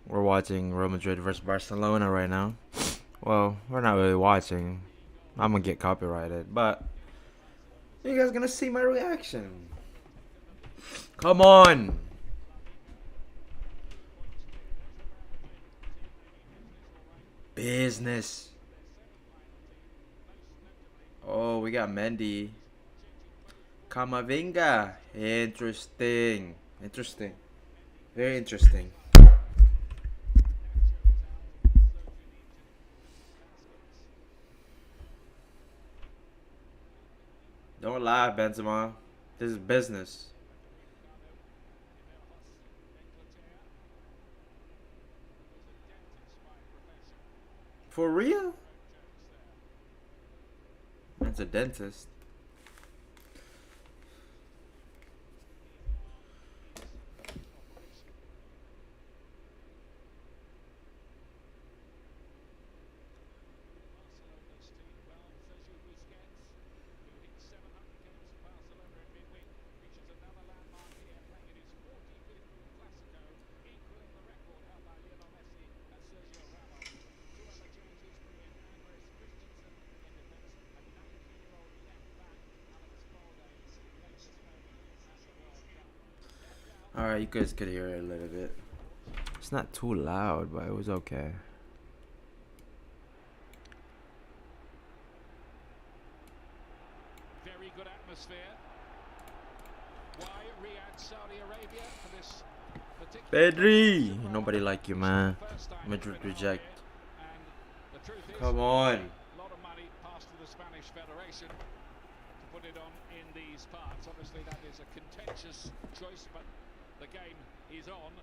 We're watching Real Madrid versus Barcelona right now. Well, we're not really watching. I'm gonna get copyrighted, but you guys gonna see my reaction. Come on. Business. Oh, we got Mendy. Kamavinga. Interesting. Interesting. Very interesting. Don't lie, Benzema. This is business. For real? That's a dentist. Alright, you guys could hear it a little bit. It's not too loud, but it was okay. Very good atmosphere. Why Riyadh, Saudi Arabia for this particular Pedri! Nobody like you, man. Madrid reject. And the truth is, Come on. a lot of money passed to the Spanish Federation to put it on in these parts. Obviously, that is a contentious choice, but the game is on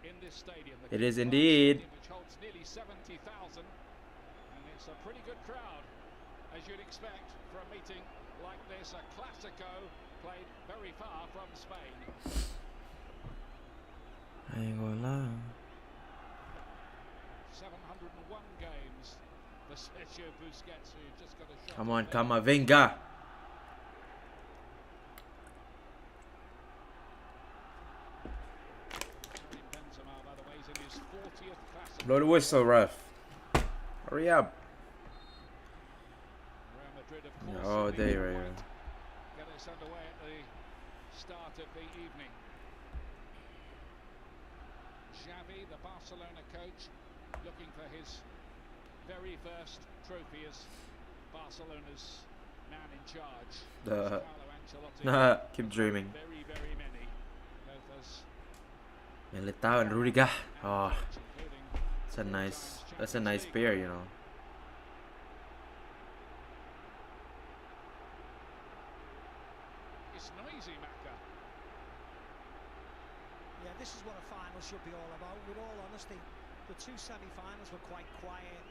in this stadium. It is indeed. Which holds nearly 70,000, and it's a pretty good crowd, as you'd expect for a meeting like this. A Clasico played very far from Spain. I ain't gonna lie. 701 games for Sergio Busquets, who just got a shot. Come on, Kamavinga. Benzema, by the way, is in his 40th Clasico. Blow the whistle, ref. Hurry up. Real Madrid, of course, Oh, in day the right white. here. Get us underway at the start of the evening. Xavi, the Barcelona coach, looking for his very first trophy as Barcelona's man in charge. Carlo Ancelotti, Keep dreaming. very, very many. Both as Militao and Rudiger. Oh, including that's a nice pair, you know. it's noisy, Maka. Yeah, this is what a final should be all about. With all honesty, the two semi-finals were quite quiet.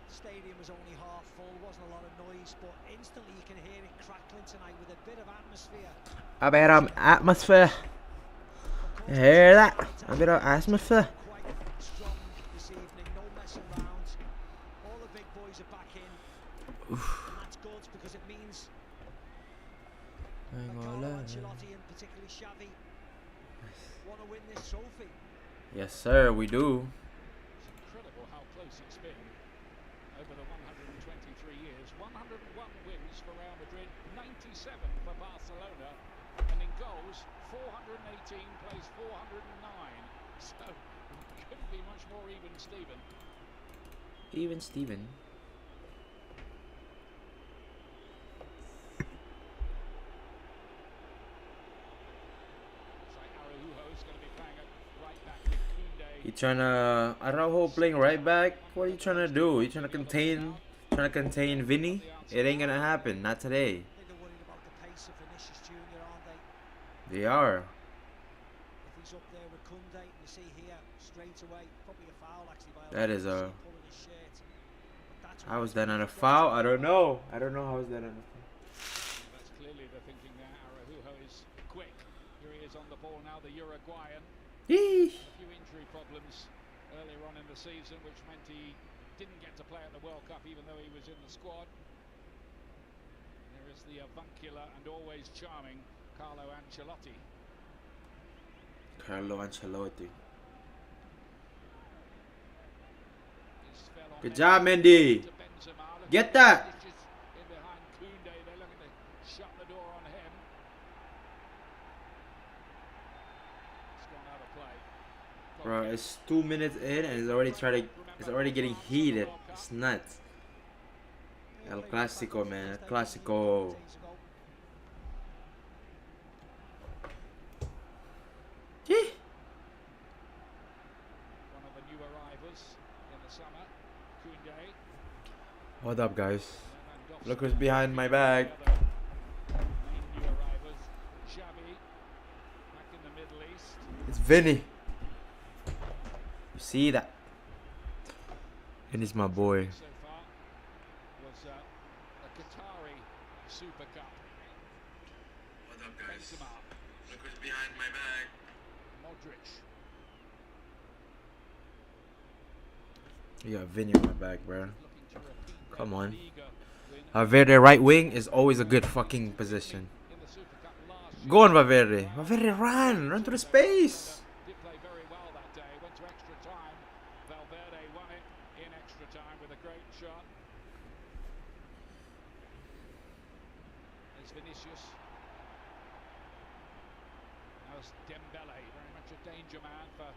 The stadium was only half full, wasn't a lot of noise, but instantly you can hear it crackling tonight with a bit of atmosphere. A bit of atmosphere. You hear that? A bit of atmosphere. Quite strong this evening, no messing around. All the big boys are back in. And that's good because it means that Carlo Ancelotti and particularly Xavi want to win this trophy. Yes, sir, we do. It's incredible how close it's been over the 123 years. 101 wins for Real Madrid, 97 for Barcelona, and in goals, 418 plays 409. So couldn't be much more even, Steven. Even Steven. You trying to Araujo playing right back? What are you trying to do? You trying to contain Vinny? It ain't gonna happen. Not today. They're worried about the pace of Vinicius Jr., aren't they? They are. If he's up there with Kunde, you see here straight away, probably a foul actually by That is a. pulling his shirt. But that's How was that not a foul? I don't know. I don't know how is that not a foul. That's clearly the thinking there. Araujo is quick. Here he is on the ball now, the Uruguayan. Yee. A few injury problems earlier on in the season, which meant he didn't get to play at the World Cup, even though he was in the squad. There is the avuncular and always charming Carlo Ancelotti. Carlo Ancelotti. He's fell on Good Mendy. job, Mendy. To Benzema. Look Get at that. Vinicius in behind Koundé. They're looking to shut the door on him. It's gone out of play. Bro, it's 2 minutes in and it's already getting heated. It's nuts. El Clasico, man. El Clasico. Gee. One of the new arrivals in the summer, Koundé. What up, guys? Lewandowski. Look who's behind my back. Main new arrivals, Xavi, back in the Middle East. It's Vinny. You see that? Vinny's my boy. So far was a Qatari Super Cup. What up, Benzema, Look who's behind my back. Modric. You got Vinny on my back, bro. Looking to repeat Come their on. Liga win Valverde right wing is always a good fucking position. in the Super Cup last year. Go on, Valverde. Valverde, run. Run to the space. Did play very well that day. Went to extra time. Valverde won it in extra time with a great shot. There's Vinicius. Now it's Dembele, very much a danger man for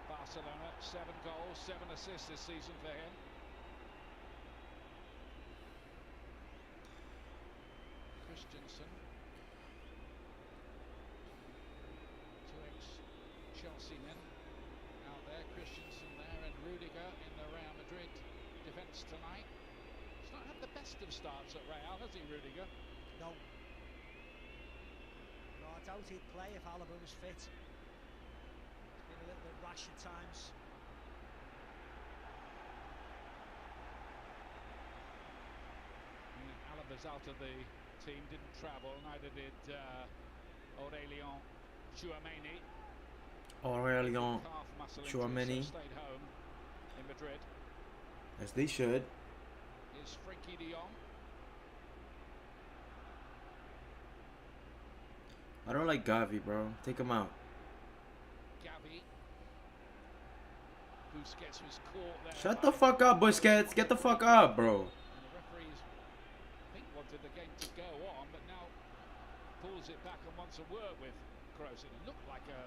Barcelona. 7 goals, 7 assists this season for him. Christensen. 2 ex-Chelsea men out there. Christensen there and Rudiger in the Real Madrid defence tonight. He's not had the best of starts at Real, has he, Rudiger? No. No, I doubt he'd play if Hala was fit. He's been a little bit rash at times. Alaba's out of the team, didn't travel, neither did Aurelien Tchouameni. Aurelien Calf muscle injury, Tchouameni. so stayed home in Madrid. As they should. Is Frenkie de Jong. I don't like Gavi, bro. Take him out. Gavi. Busquets was caught there. Shut by- the fuck up, Busquets. Get the fuck up, bro. And the referees, I think, wanted the game to go on, but now pulls it back and wants a word with Kroos. It looked like a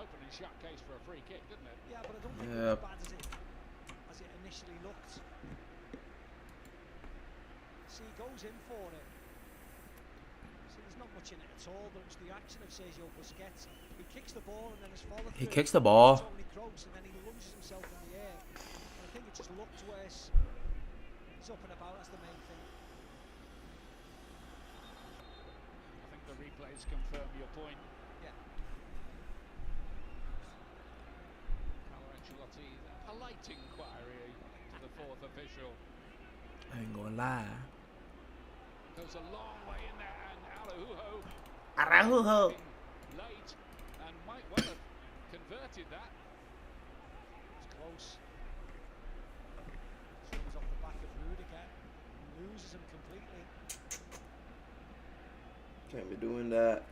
open and shut case for a free kick, didn't it? Yeah, but I don't think Yeah. it was as bad as it initially looked. See, he goes in for it. See, there's not much in it at all, but it was the action of Sergio Busquets. He kicks the ball and then his follow He through. kicks the ball. Tony Kroos, and then he lunges himself in the air. And I think it just looked worse. He's up and about, that's the main thing. I think the replays confirm your point. Yeah. Carlo Ancelotti, a polite inquiry to the 4th official. I ain't gonna lie. Goes a long way in there, and Araujo Araujo. late and might well have converted that. It's close. Swings off the back of Rudiger. Loses him completely. Can't be doing that.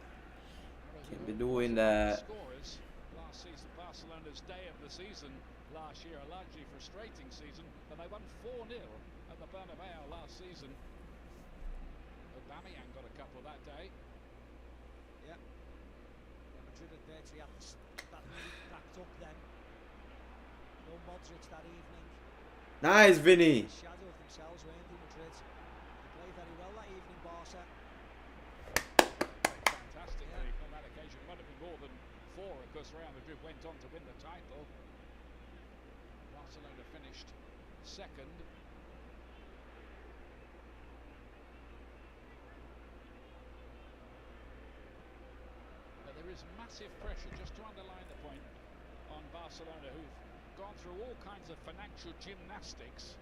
Can't be doing that. Scorers last season, Barcelona's day of the season last year, a largely frustrating season, but they won 4-0 at the Bernabeu last season. Aubameyang got a couple that day. Yeah. Madrid had virtually had that lead backed up then. No Modric that evening. Nice, Vinny. Shadow of themselves, weren't they, Madrid? They played very well that evening, Barca. Fantastically on that occasion. Might have been more than 4 because Real Madrid went on to win the title. Barcelona finished second. But there is massive pressure, just to underline the point, on Barcelona, who've gone through all kinds of financial gymnastics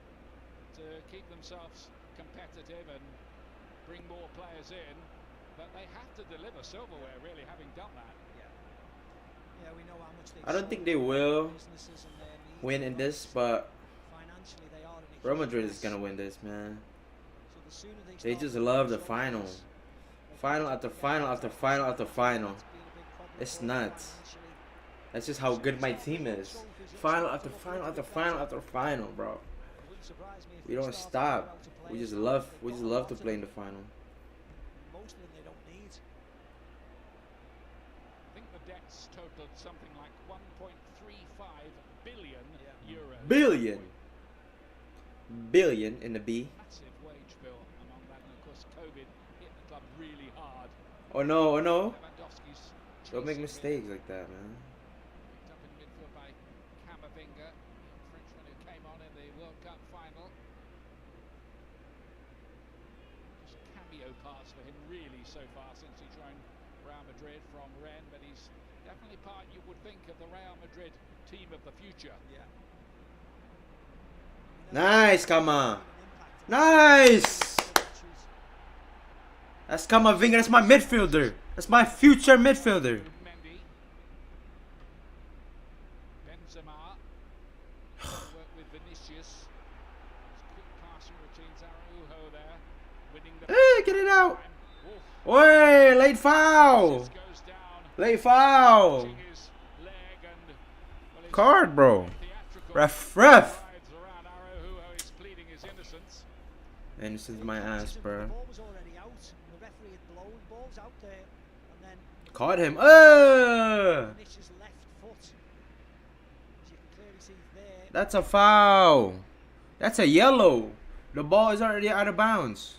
to keep themselves competitive and bring more players in. But they have to deliver silverware, really, having done that. Yeah, we know how much they I don't think they will businesses and their needs win in and this, but financially they are in a Real huge Madrid is mess. gonna win this, man. So the sooner They start just winning love the those final. trophies, Final after final after final after final. That's been a big problem It's for them nuts. financially. That's just how good my team is. Final after final after final after final, bro. It wouldn't surprise me if We they don't start to clear stop. out to We players just now. love They've we got just a love lot to of play in them. the final. Most of them they don't need. I think the debts totaled something like 1.35 billion euros. Billion in the B. Massive wage bill among that, and of course COVID hit the club really hard. Oh no, oh no. Lewandowski's Don't make chasing mistakes mid, like that, man. picked up in midfield by Camavinga, the Frenchman who came on in the World Cup final. Just cameo parts for him really so far since he joined Real Madrid from Rennes, but he's definitely part, you would think, of the Real Madrid team of the future. Yeah. Nice, Kama. Nice. That's Kamavinga. That's my midfielder. That's my future midfielder. Mendy, Benzema, work with Vinicius. His quick passing routines, Araujo there, winning the Hey, get it out. Wolf Oi, late foul. goes down, Late foul. touching his leg, and well, his Card, bro. theatrical Ref. rides around. Araujo is pleading his innocence. And this is my ass, The bro. ball was already out. The referee had blown. Ball's out there, and then Caught him. Vinicius' left foot. As you can clearly see there. That's a foul. That's a yellow. The ball is already out of bounds.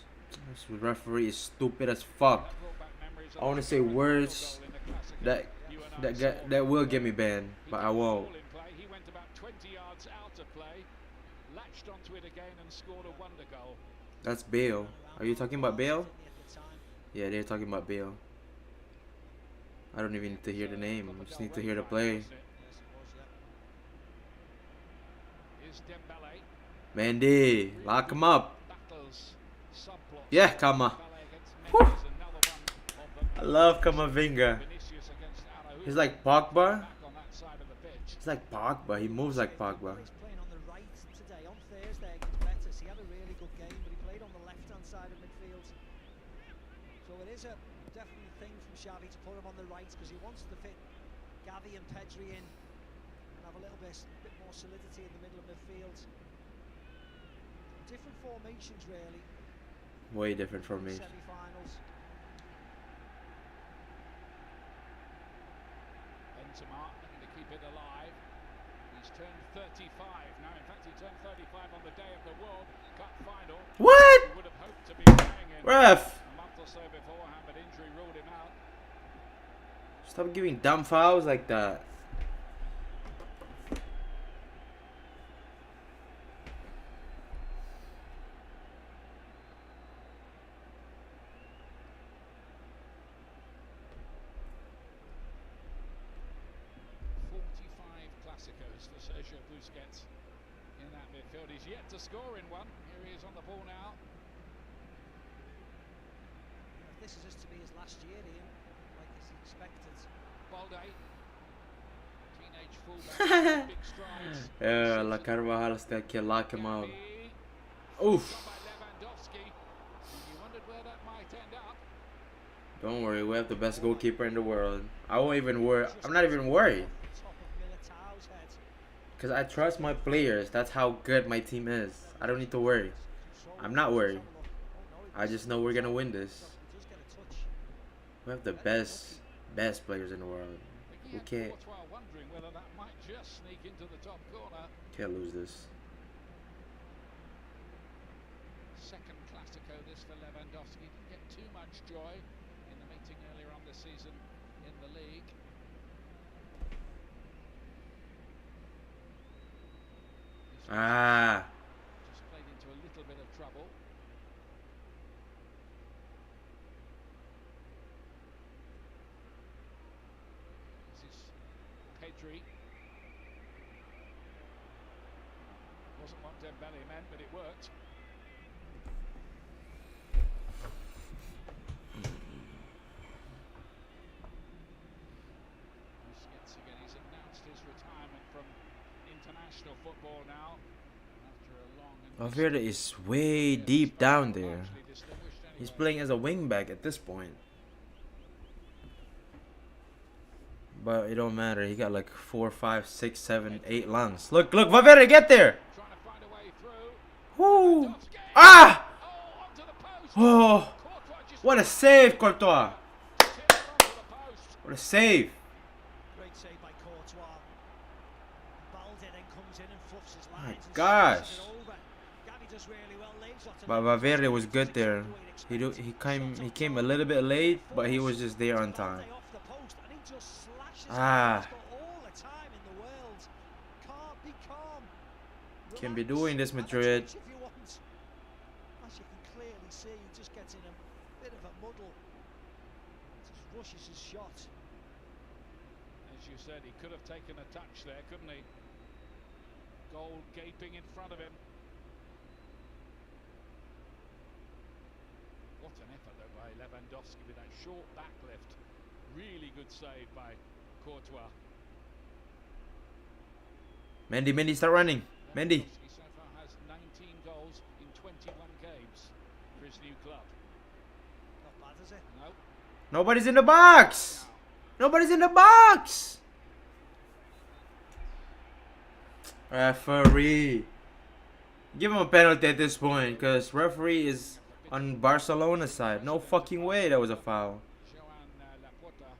This referee is stupid as fuck. That brought back memories of I want to the say Ronaldo words goal in the Classico that you and I saw. that will get me banned, He but I didn't won't. fall in play. He went about 20 yards out of play, latched onto it again, and scored a wonder goal. That's Bale. Are you talking about Bale? At the time. Yeah, they're talking about Bale. I don't even need to hear the name. I just need to hear the play. Yes, it was, yeah. Is Dembele. Mandy, lock him up. Battles subplots. Yeah, Kama. Dembele against Whew. Mendy is another one of I them. love Kamavinga. Vinicius against Araujo. He's like Pogba. Back on that side of the pitch. He's like Pogba. He moves like Pogba. He's playing on the right today. On Thursday against Betis, he had a really good game, but he played on the left-hand side of midfield. So it is a definitely thing from Xavi to put him on the right because he wants to fit Gavi and Pedri in and have a little bit more solidity in the middle of midfield. Different formations, really. Way different from me. Semi-finals. Benzema looking to keep it alive. He's turned 35 now. In fact, he turned 35 on the day of the World Cup final. What? He would have hoped to be playing in Ref. a month or so beforehand, but injury ruled him out. Stop giving dumb fouls like that. Clásicos for Sergio Busquets in that midfield. He's yet to score in one. Here he is on the ball now. If this is just to be his last year, Ian, like is expected. Balde, teenage fullback, big strides. Yeah, La Carvajal still can lock him out. Gavi, Oof. shot by Lewandowski. You wondered where that might end up. Don't worry, we have the best goalkeeper in the world. I won't even worry. I'm not even worried. Top of Militao's head. Because I trust my players. That's how good my team is. I don't need to worry. I'm not worried. I just know we're going to win this. He does get a touch. We have the best players in the world. We can't Courtois wondering whether that might just sneak into the top corner. lose this. Second Classico this for Lewandowski. Didn't get too much joy in the meeting earlier on this season in the league. Ah. Just played into a little bit of trouble. This is Pedri. Wasn't what Dembele meant, but it worked. Busquets again. He's announced his retirement from international football now after a long and Valverde is way deep down there. He's playing as a wing back at this point. But it don't matter. He got like 4, 5, 6, 7, 8 lungs. Look, look, Valverde, get there. Trying to find a way through. Woo! Lewandowski. Ah! Oh, onto the post. Oh! Courtois just What a save, Courtois! tipped it onto the post. What a save! Great save by Courtois. Balde then comes in and fluffs his My lines and gosh! smashes it over. Gavi does really well, leaves lots of But numbers. Valverde was good It's there. exactly what you'd He expect. he came a little bit late, but he was just there on time. Balde off the post and he just slashes it. Ah. He's got all the time in the world. Calm, be calm. Can be Relax. doing this, Have a Madrid. twitch if you want. As you can clearly see, he just gets in a bit of a muddle. Just rushes his shot. As you said, he could have taken a touch there, couldn't he? Goal gaping in front of him. What an effort though by Lewandowski with that short back lift. Really good save by Courtois. Mendy, Mendy, start running. Mendy. Lewandowski so far has 19 goals in 21 games for his new club. Not bad, is it? No. Nobody's in the box. Nobody's in the box. Referee. Give him a penalty at this point, because referee is on Barcelona's side. No fucking way that was a foul. Joan Laporta.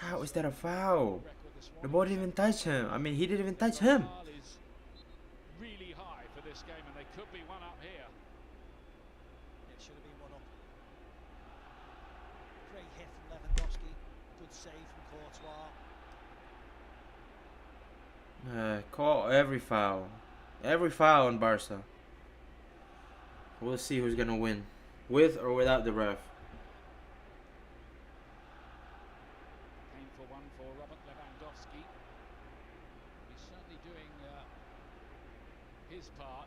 How is that a foul? Record this The morning. ball didn't even touch him. I mean, he didn't even touch him. Morale is really high for this game, and they could be one up here. It should have been one up. Great hit from Lewandowski. Good save from Courtois. Call every foul. Every foul on Barca. We'll see who's gonna win. With or without the ref. Painful one for Robert Lewandowski. He's certainly doing his part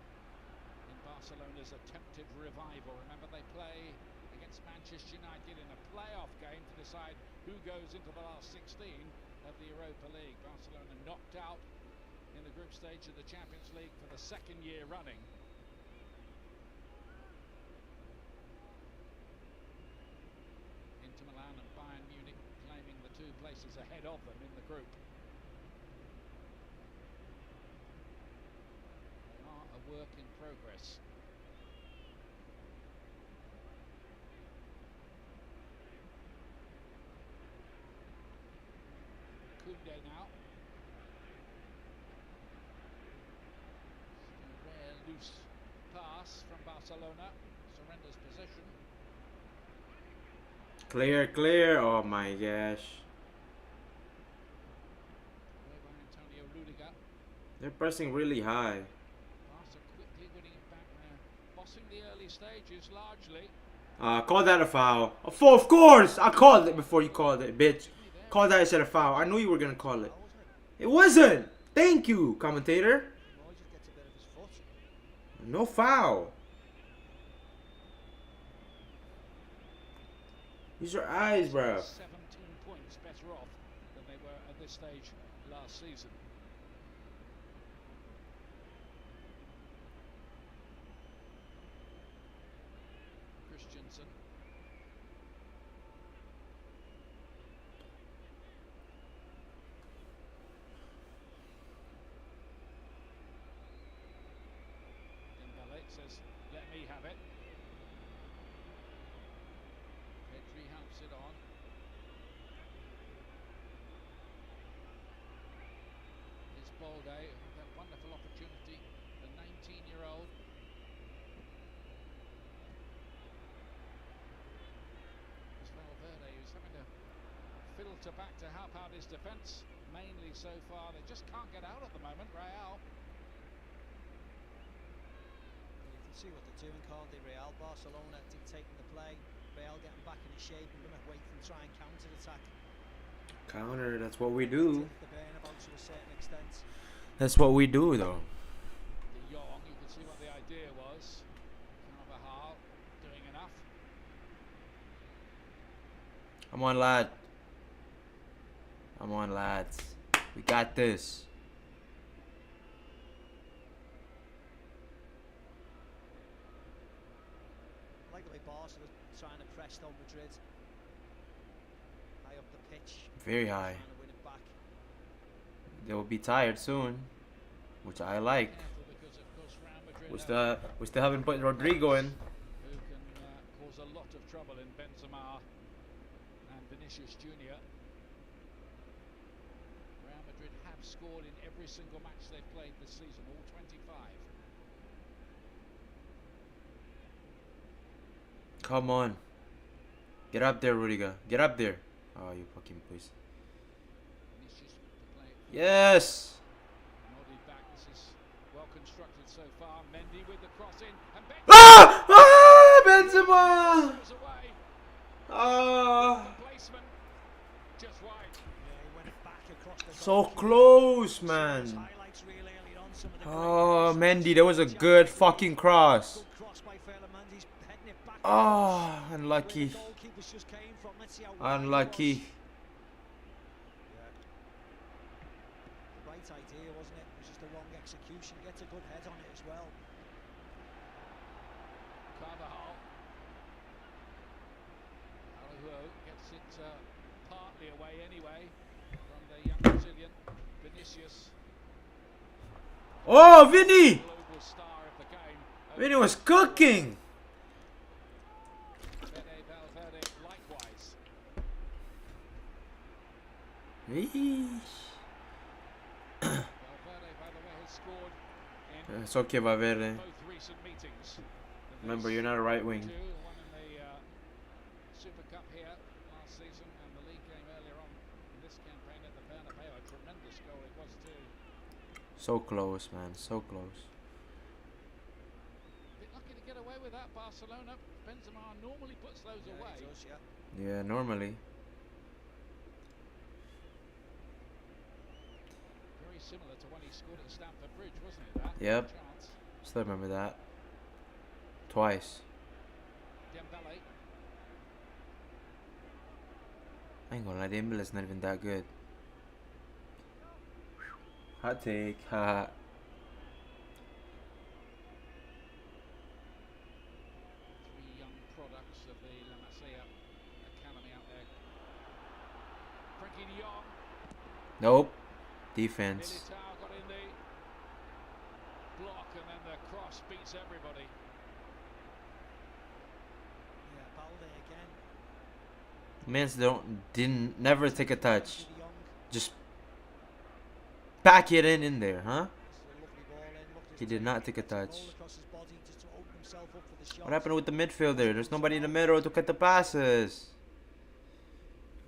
in Barcelona's attempted revival. Remember, they play against Manchester United in a playoff game to decide who goes into the last 16 of the Europa League. Barcelona knocked out in the group stage of the Champions League for the second year running. Inter Milan and Bayern Munich claiming the 2 places ahead of them in the group. They are a work in progress. Koundé now. A rare loose pass from Barcelona. Surrenders possession. Clear, clear. Oh my gosh. Away by Antonio Rudiger. They're pressing really high. Barca quickly winning it back now. Bossing the early stages largely. Call that a foul. Of course! I called it before you called it, bitch. Call that instead of foul. I knew you were gonna call it. Wasn't it? It wasn't! Thank you, commentator. Roy just gets a bit of his foot. No foul. Use your eyes, bro. 17 points better off than they were at this stage last season. Christensen. Dembele says, let me have it. Pedri helps it on. It's Balde with that wonderful opportunity. The 19-year-old. It's Valverde who's having to filter back to help out his defence. Mainly so far, they just can't get out at the moment, Real. Well, you can see what they're doing, can't they? Real, Barcelona dictating the play. Real getting back in shape and going to wait and try and counter-attack. Counter, that's what we do. Tip the burnabout to a certain extent. That's what we do, though. De Jong, you can see what the idea was. Carvajal doing enough. Come on, lad. Come on, lads. We got this. I like the way Barcelona are trying to press down Madrid. High up the pitch. Very high. Trying to win it back. They will be tired soon, which I like. Careful because, of course, Real Madrid We still haven't put Rodrigo in. who can cause a lot of trouble in Benzema and Vinicius Junior. Real Madrid have scored in every single match they've played this season, all 25. Come on. Get up there, Rudiger. Get up there. Oh, you fucking pussy. Vinicius to play it. Yes! Nodded back. This is well constructed so far. Mendy with the cross in, and Ah! Ah! Benzema! goes away. Ah! The placement just wide. Yeah, he went back across the So goal. close, Some man. highlights real early on, some of the Oh, great Mendy, that was a good fucking cross. Good cross by Ferdinand. He's heading it back. Oh, Where unlucky. the goalkeepers just came from. Let's see how wide he Unlucky. was. Yeah. The right idea, wasn't it? It was just the wrong execution. Gets a good head on it as well. Carvajal. Araujo gets it partly away anyway from the young Brazilian. Vinicius, Oh, Vinny! global star of the game. Vinny was cooking. Fede Valverde likewise. Eesh. Valverde, by the way, has scored in It's okay, Valverde. both recent meetings. Remember, you're not a right wing. One in the Super Cup here last season and the league game earlier on in this campaign at the Bernabeu. A tremendous goal it was too. So close, man. So close. Bit lucky to get away with that, Barcelona. Benzema normally puts those Yeah, away. he does, yeah. Yeah, normally. Very similar to when he scored at Stamford Bridge, wasn't it? That Yep. chance. Still remember that. Twice. Dembele. I ain't gonna lie, Dembele's not even that good. Hot take. Haha. Three young products of the La Masia Academy out there. Frankie de Jong. Nope. Defense. Militao got in the block and then the cross beats everybody. Yeah, Balde again. Mans didn't never take a touch. De Jong. Just pack it in there, huh? That's a lovely ball in. Looked as He if did not he take a gets roll touch. across his body just to open himself up for the shot. What happened with the midfielder? There's nobody in the middle to cut the passes.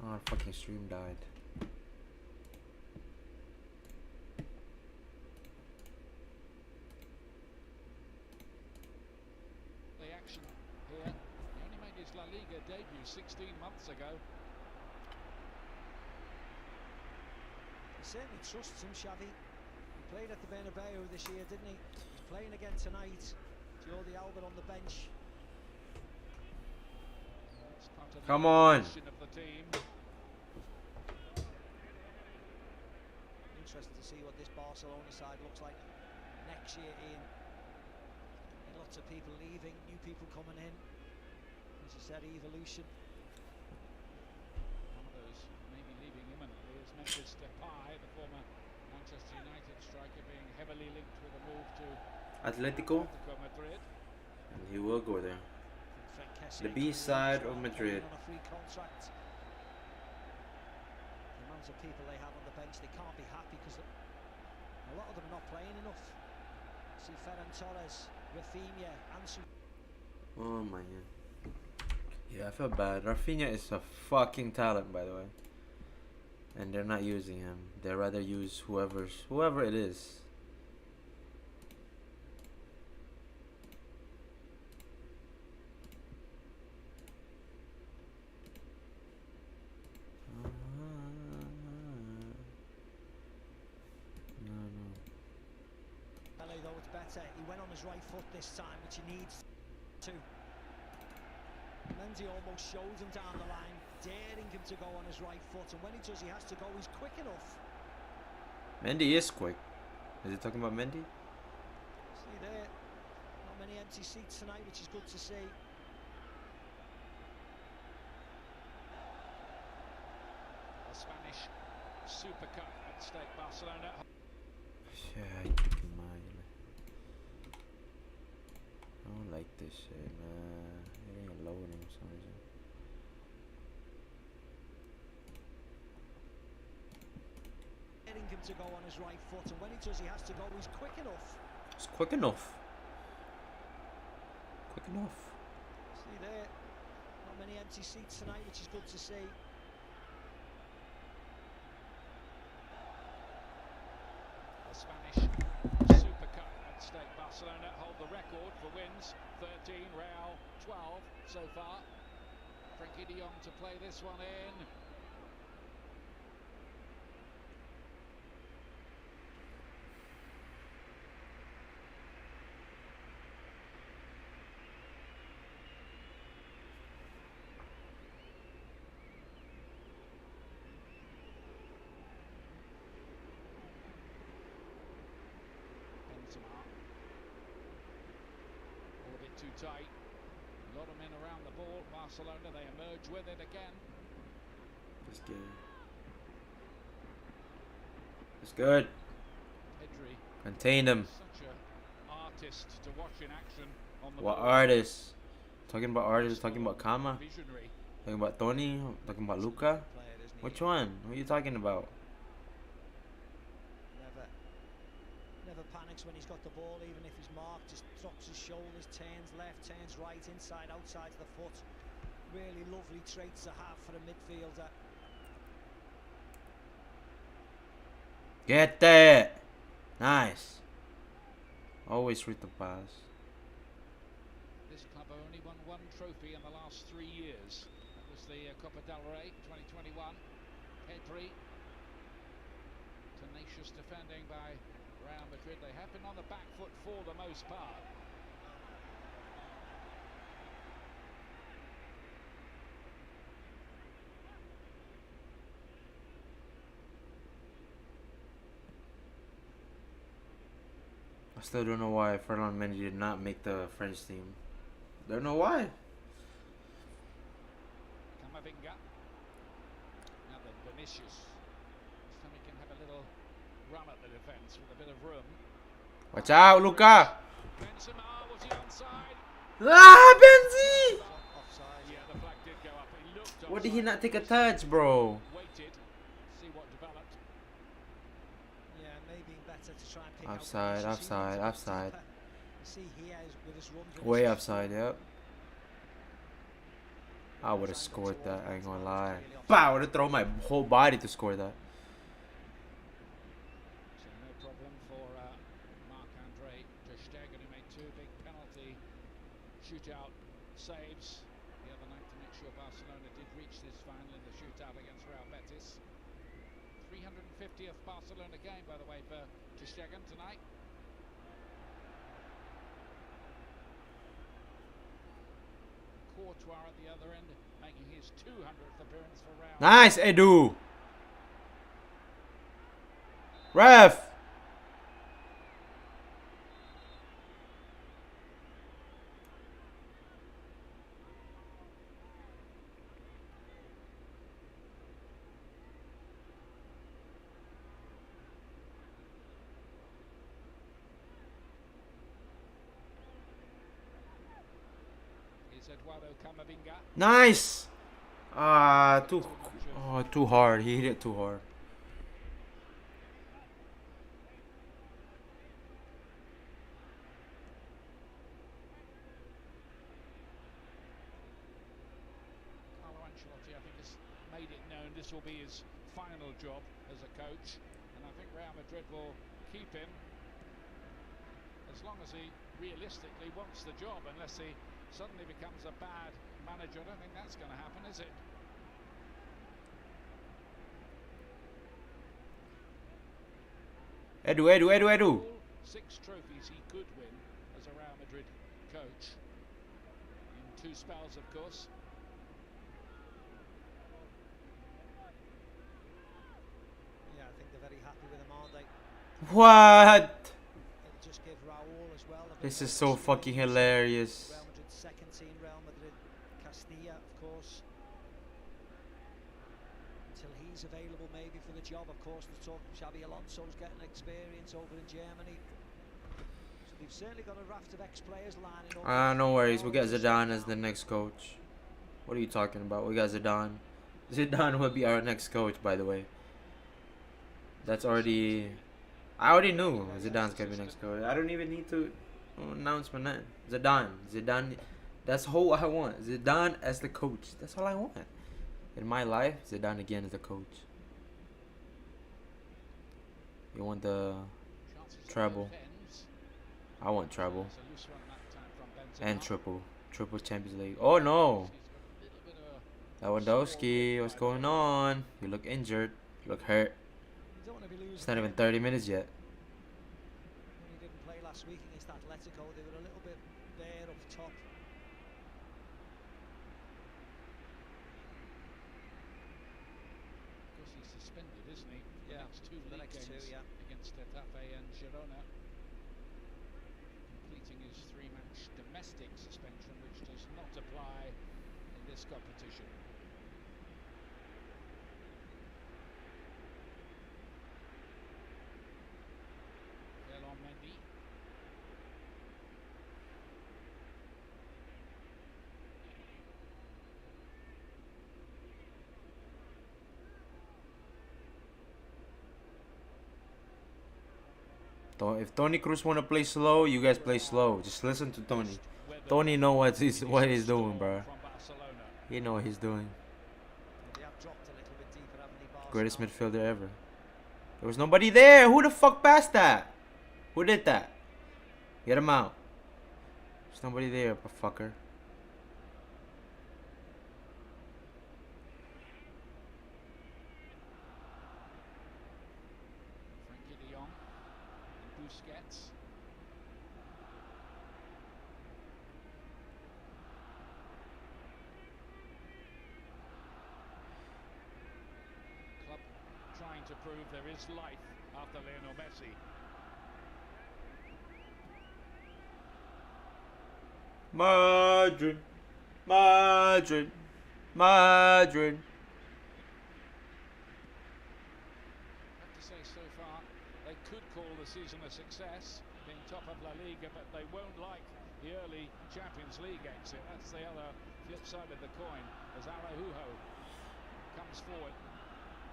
Oh, our fucking stream died. The action here. He only made his La Liga debut 16 months ago. He certainly trusts him, Xavi. He played at the Bernabeu this year, didn't he? He's playing again tonight. Jordi Alba on the bench. It's part of the Come on. evolution of the team. Interested to see what this Barcelona side looks like next year, Ian. Lots of people leaving, new people coming in. As you said, evolution. One of those maybe leaving imminently is Memphis Depay, the former Manchester United striker, being heavily linked with a move to Atletico, Atletico Madrid. and he will go there. Fred Kessie The B side of Madrid. on a free contract. The amount of people they have on the bench, they can't be happy because a lot of them are not playing enough. See Ferran Torres, Rafinha, Ansu. Oh my god. Yeah, I feel bad. Rafinha is a fucking talent, by the way. And they're not using him. They'd rather use whoever it is. Though it's better. He went on his right foot this time, which he needs to. Mendy almost showed him down the line, daring him to go on his right foot, and when he does, he has to go. He's quick enough. Mendy is quick. Is he talking about Mendy? See there, not many empty seats tonight, which is good to see. The Spanish Super Cup at stake. Barcelona. Shit, fucking mind. I don't like this shit, man. It ain't loading for some reason. Getting him to go on his right foot, and when he does, he has to go. He's quick enough. It's quick enough. Quick enough. See there, not many empty seats tonight, which is good to see. The Spanish Super Cup at stake. Barcelona hold the record for wins. 13, Real 12 so far. Frankie de Jong to play this one in. All a bit too tight. A lot of men around the ball. Barcelona, they emerge with it again. It's good. It's good. Pedri, Contain them. such an artist to watch in action on the What ball. artists? Talking about artists, talking about Kama, Visionary. talking about Tony, talking about Luca. Player, isn't he? Which one? What are you talking about? Never panics when he's got the ball, even if he's marked. Just drops his shoulders, turns left, turns right, inside, outside of the foot. Really lovely traits to have for a midfielder. Get that. Nice. Always read the pass. This club have only won one trophy in the last 3 years. That was the Copa del Rey 2021. Pedri. Tenacious defending by Real Madrid. They have been on the back foot for the most part. I still don't know why Fernand Mendy did not make the French team. Don't know why. Camavinga. Now then, Vinicius. This time he can have a little run at the defence with a bit of room. Watch out, Luca. Benzema, was he onside? Ah, Benzi. Offside. Yeah, the flag did go up. He looked Why did he offside. not take a touch, bro? Waited. See what developed. Yeah, maybe better to try and pick Offside, out offside, offside. See here with his runs. Way offside, yep. I would have scored that, I ain't gonna lie. Bah, I would have thrown my whole body to score that. So no problem for Marc-Andre ter Stegen, who made 2 big penalty shootout saves the other night to make sure Barcelona did reach this final in the shootout against Real Betis. 350th Barcelona game, by the way, for ter Stegen tonight. Courtois at the other end, making his 200th appearance for Real. Nice, Edu. Ref. Is Eduardo Camavinga. Nice. Too hard. He hit it too hard. Carlo Ancelotti, I think, has made it known this will be his final job as a coach, and I think Real Madrid will keep him as long as he realistically wants the job, unless he suddenly becomes a bad manager. I don't think that's going to happen, is it? Edu. 6 trophies he could win as a Real Madrid coach in 2 spells, of course. Yeah, I think they're very happy with him, aren't they? What? It'll just give Raul as well a bit This more is so fucking hilarious. Real Madrid's second team, Real Madrid Castilla, of course. until he's available maybe for the job. Of course, the talk Xabi Alonso's getting experience over in Germany. So they've certainly got a raft of ex-players lining up. No worries. We got Zidane as the next coach. What are you talking about? We got Zidane. Zidane will be our next coach, by the way. That's already... I already knew Zidane's gonna be next coach. I don't even need to announce my name. Zidane. Zidane. That's all I want. Zidane as the coach. That's all I want. In my life, Zidane again as the coach. You want the treble? I want treble. And triple. Triple Champions League. Oh no! Lewandowski, what's going on? You look injured. You look hurt. It's not even 30 minutes yet. When he didn't play last week against Atletico, they were a little bit bare up top. Of course, he's suspended, isn't he? Yeah, It's two for the league next games two, yeah. against Getafe and Girona, completing his 3-match domestic suspension, which does not apply in this competition. Mendy. If Tony Cruz wanna play slow, you guys play slow. Just listen to Tony. Tony know what he's doing, bro. He know what he's doing. They have dropped a little bit deeper, haven't they, Greatest Barcelona? midfielder ever. There was nobody there. Who the fuck passed that? Who did that? Get him out. There's nobody there, fucker. Frankie de Jong and Busquets. Club trying to prove there is life after Lionel Messi. Madrid. Madrid. Madrid. I have to say, so far, they could call the season a success, being top of La Liga, but they won't like the early Champions League exit. That's the other flip side of the coin, as Araujo comes forward.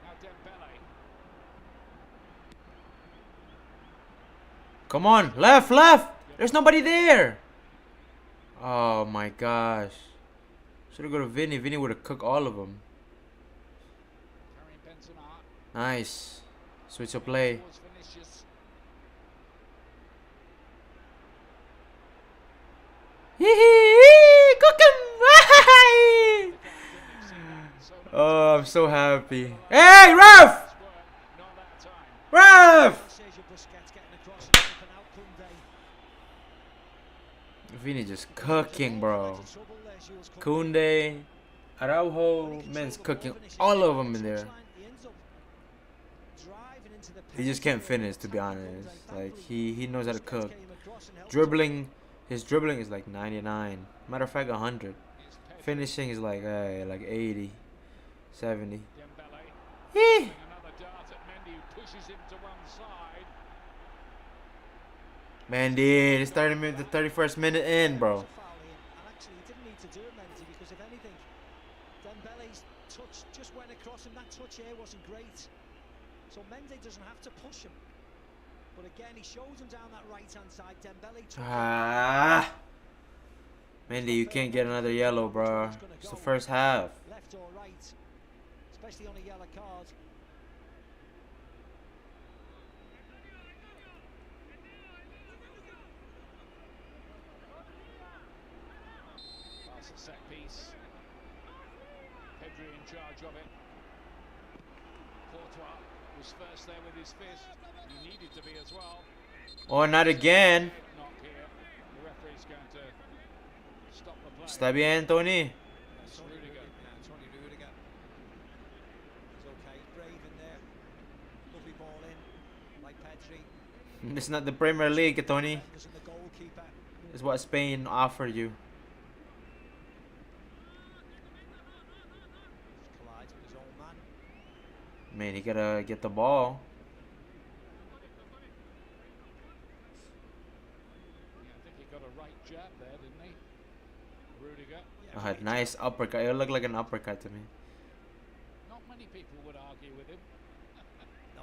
Now Dembele. Come on. Left, left. There's nobody there. Oh my gosh. Should have go to Vinny. Vinny would have cooked all of them. Karim Benzema. Nice. Switch of play. Towards Vinicius. Cook him. Oh, I'm so happy. Hey, ref! Not that time. Ref! Sergio Busquets getting across and open out Koundé. Vinny just cooking, bro. Into trouble there, Jules Koundé, Araujo, man's cooking all of them in there. He ends up driving into the He just can't finish, to be honest. Like, he knows how to cook. came across and helped Dribbling, his dribbling is like 99. Matter of fact, 100. It's Pedri. Finishing is like 80, 70. Dembele. Eh. Another dart at Mendy, who pushes him to one side. Mendy, it's 30 minutes, the 31st minute in, bro. a foul in, and actually he didn't need to do it, Mendy, because if anything, Dembele's touch just went across him. That touch here wasn't great, so Mendy doesn't have to push him. But again, he shows him down that right-hand side. Dembele took Ah. Mendy, you can't get another yellow, bro. It's the first half. left or right, especially on a yellow card. Pass a set piece. Pedri in charge of it. Courtois was first there with his fist. He needed to be as well. Oh, not again. Knock here. The referee's going to stop the play. Está bien, Tony. That's Rudiger. Tony Rudiger. He's okay, brave in there. Lovely ball in, like Pedri. It's not the Premier League, Tony. Defenders and the goalkeeper. It's what Spain offered you. Collides with his own man. Man, he gotta get the ball. Yeah, I think he got a right jab there, didn't he? Rudiger. Yeah, A great nice tackle. uppercut. It looked like an uppercut to me. Not many people would argue with him. No,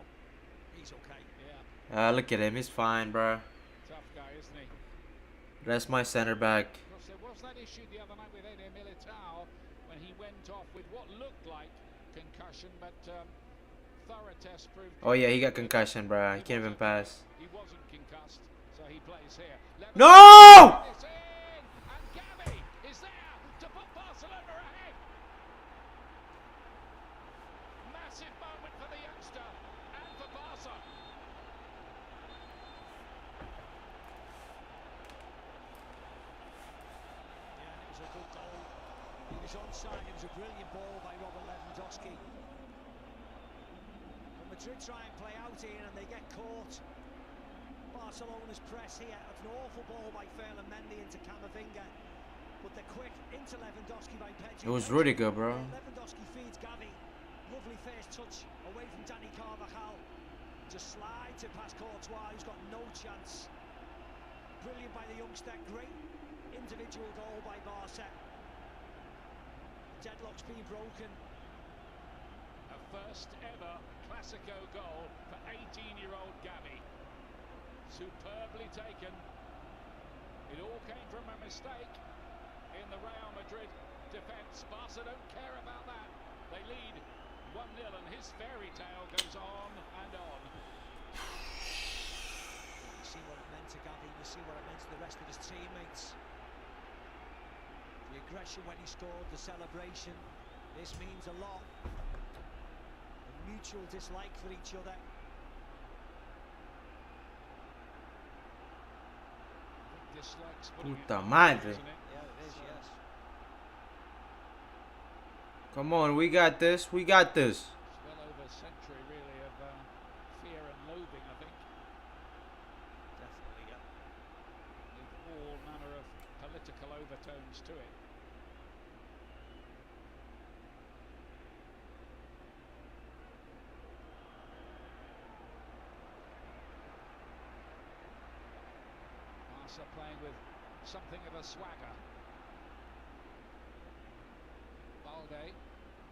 he's okay. Yeah, Look at him. He's fine, bro. tough guy, isn't he? That's my center back. Of course, there was that issue the other night with Eder Militao when he went off with what looked like concussion, but thorough test proved. Oh yeah, he got concussion, bro. He can't even pass. He wasn't concussed, so he plays here. No! It's in, and Gavi is there to put Barcelona ahead. Massive moment for the youngster and for Barca. Yeah, it was a good goal. He was onside. It was a brilliant ball by Robert Lewandowski. And Madrid try and play out here and they get caught. Barcelona's press here. That's an awful ball by Ferland Mendy into Camavinga. But they're quick into Lewandowski by Pedri. It was Rudiger, bro. Lewandowski feeds Gavi. Lovely first touch away from Dani Carvajal. Just slides it past Courtois, who's got no chance. Brilliant by the youngster. Great individual goal by Barca. Deadlock's been broken. A first ever Clasico goal for 18-year-old Gavi. Superbly taken. It all came from a mistake in the Real Madrid defence. Barca don't care about that. They lead 1-0 and his fairy tale goes on and on. You see what it meant to Gavi, you see what it meant to the rest of his teammates. The aggression when he scored, the celebration. This means a lot. A mutual dislike for each other. Dislikes putting it Puta on, madre. isn't it? Yeah, it is, yes. Come on, we got this. We got this. It's well over a century, really, of fear and loathing, I think, Definitely, yeah. with all manner of political overtones to it. Barca playing with something of a swagger. Balde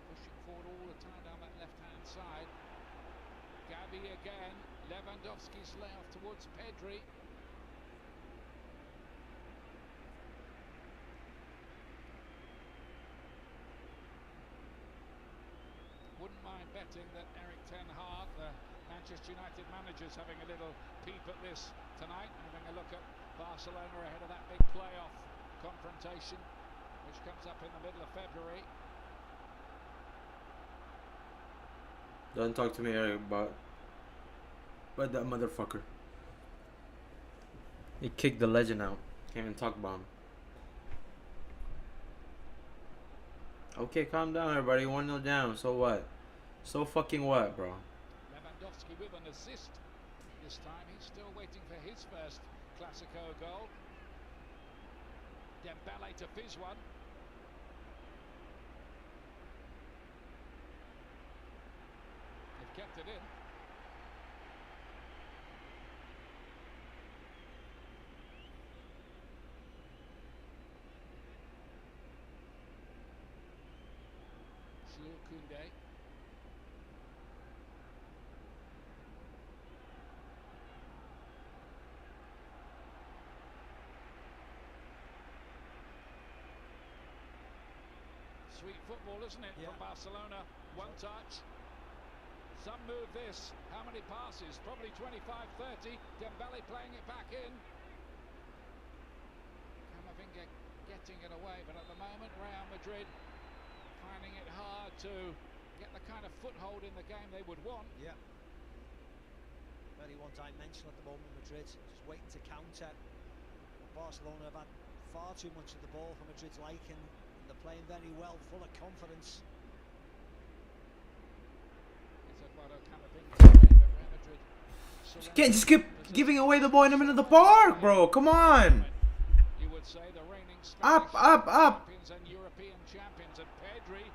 pushing forward all the time down that left-hand side. Gavi again. Lewandowski's layoff towards Pedri. Wouldn't mind betting that Eric Ten Hag, the Manchester United manager, is having a little peep at this tonight, having a look at Barcelona ahead of that big playoff confrontation, which comes up in the middle of February. Don't talk to me, Eric, about that motherfucker. He kicked the legend out. Can't even talk about him. Okay, calm down, everybody. 1-0 down. So what? So fucking what, bro? Lewandowski with an assist. This time he's still waiting for his first Clasico goal. Dembele to fizz one. They've kept it in. Koundé. Sweet football, isn't it, Yeah. from Barcelona? One touch. Some move this. How many passes? Probably 25, 30. Dembele playing it back in. Camavinga getting it away, but at the moment, Real Madrid finding it hard to get the kind of foothold in the game they would want. Yeah. Very one-dimensional at the moment, Madrid. Just waiting to counter. Barcelona have had far too much of the ball for Madrid's liking. And they're playing very well, full of confidence. It's Eduardo Camavinga, but Real Madrid You can't just keep giving away the ball in the middle of the park, bro. Come on. You would say the reigning Up, Spanish up, up. champions and European champions, and Pedri,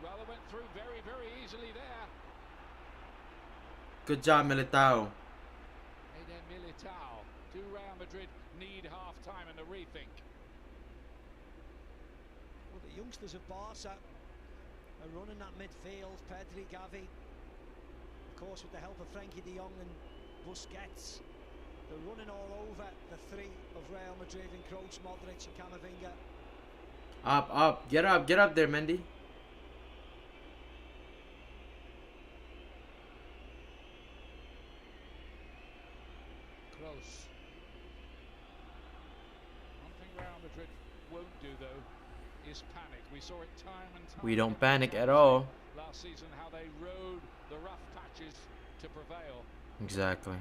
well, they went through very, very easily there. Good job, Militao. Eden Militao. Do Real Madrid need half-time and a rethink? Well, the youngsters of Barca are running that midfield. Pedri, Gavi, of course, with the help of Frankie de Jong and Busquets. They're running all over the three of Real Madrid and Kroos, Modric and Camavinga. Up. Get up there, Mendy. Close. One thing Real Madrid won't do, though, is panic. We saw it time and time. We don't again panic at all. last season, how they rode the rough patches to prevail. Exactly.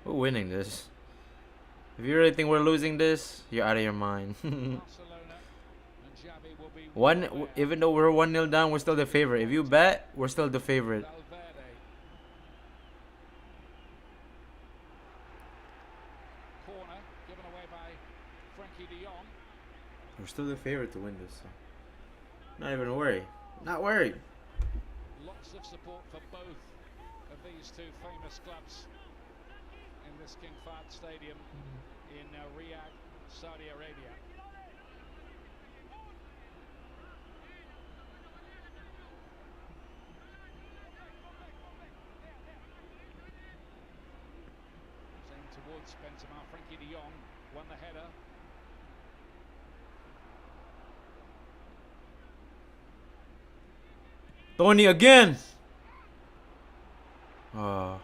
We're winning this. If you really think we're losing this, you're out of your mind. Barcelona and Xavi will be Even though we're 1-0 down, we're still the favorite. If you bet, we're still the favorite. Valverde. Corner given away by Frankie de Jong. We're still the favorite to win this. So. Not even worried. Not worried. Lots of support for both of these two famous clubs in this King Fahd Stadium in Riyadh, Saudi Arabia. Same towards Benzema. Frankie de Jong won the header. Tony again. Araujo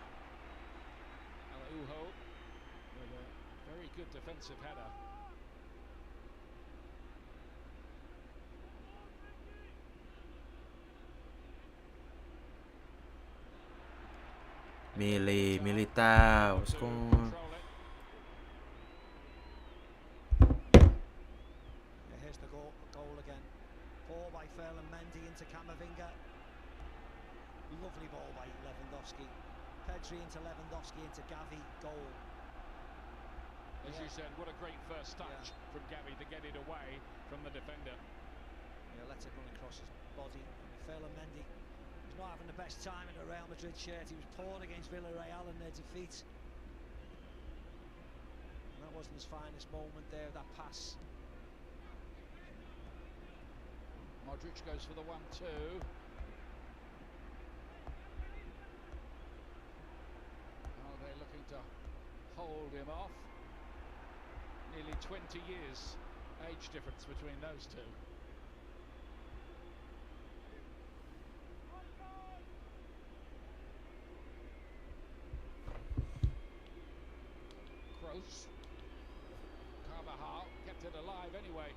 with a very good defensive header. Militao. To Score. control it. Here's the goal again. Ball by Ferland Mendy into Camavinga. Lovely ball by Lewandowski. Pedri into Lewandowski into Gavi. Goal. As you said, what a great first touch from Gavi to get it away from the defender. Yeah, lets it run across his body. Ferland Mendy was not having the best time in a Real Madrid shirt. He was poor against Villarreal in their defeat. And that wasn't his finest moment there, that pass. Modric goes for the 1-2. Oh, they're looking to hold him off. Nearly 20 years age difference between those two. Kroos. Carvajal kept it alive anyway.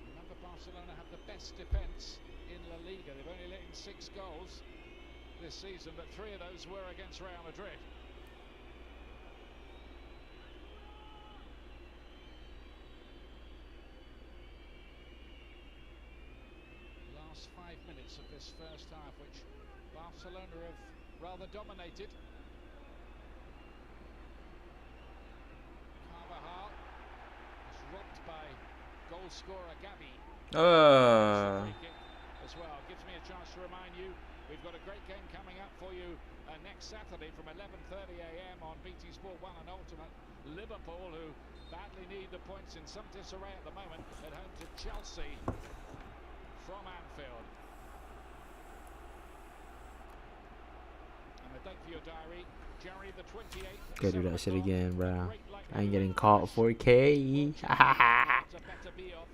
Remember, Barcelona have the best defence in La Liga. They've only let in 6 goals this season, but 3 of those were against Real Madrid. Last 5 minutes of this first half, which Barcelona have rather dominated. Carvajal is robbed by goal scorer Gavi. Free kick as well. Gives me a chance to remind you, we've got a great game coming up for you next Saturday from 11:30 a.m. on BT Sport 1 and Ultimate. Liverpool, who badly need the points in some disarray at the moment, at home to Chelsea from Anfield. And the date for your diary, January the 28th. Gotta do that shit again, bro. Great I ain't getting caught 4K. It's a better be off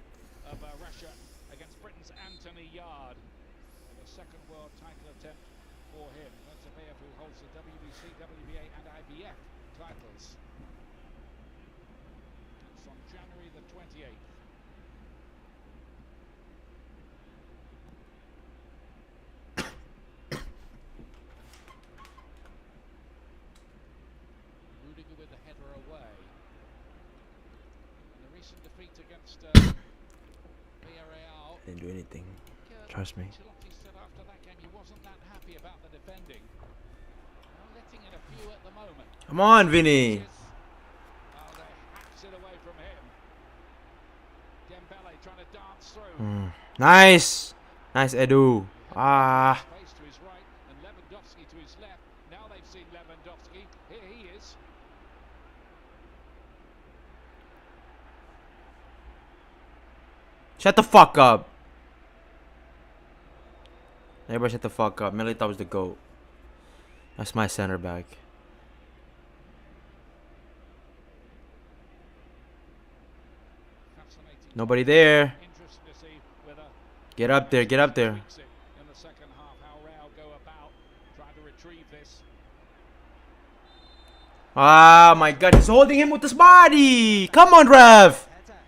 of Russia against Britain's Anthony Yard. And the second world title attempt for him. That's a player who holds the WBC, WBA and IBF titles. It's on January the 28th. Rudiger with the header away. And the recent defeat against Villarreal. Didn't do anything. Trust me. Ancelotti said after that game he wasn't that happy about the defending. Well, letting in a few at the moment. Come on, Vinny. Oh, they hacks it away from him. Dembele trying to dance through. Nice. Nice, Edu. Space to Shut the fuck up. Everybody shut the fuck up. Militao was the GOAT. That's my center back. Nobody there. Get up there, get up there. In the second half, how Real go about trying to retrieve this. Ah, my God. He's holding him with his body. Come on, Rev. Header.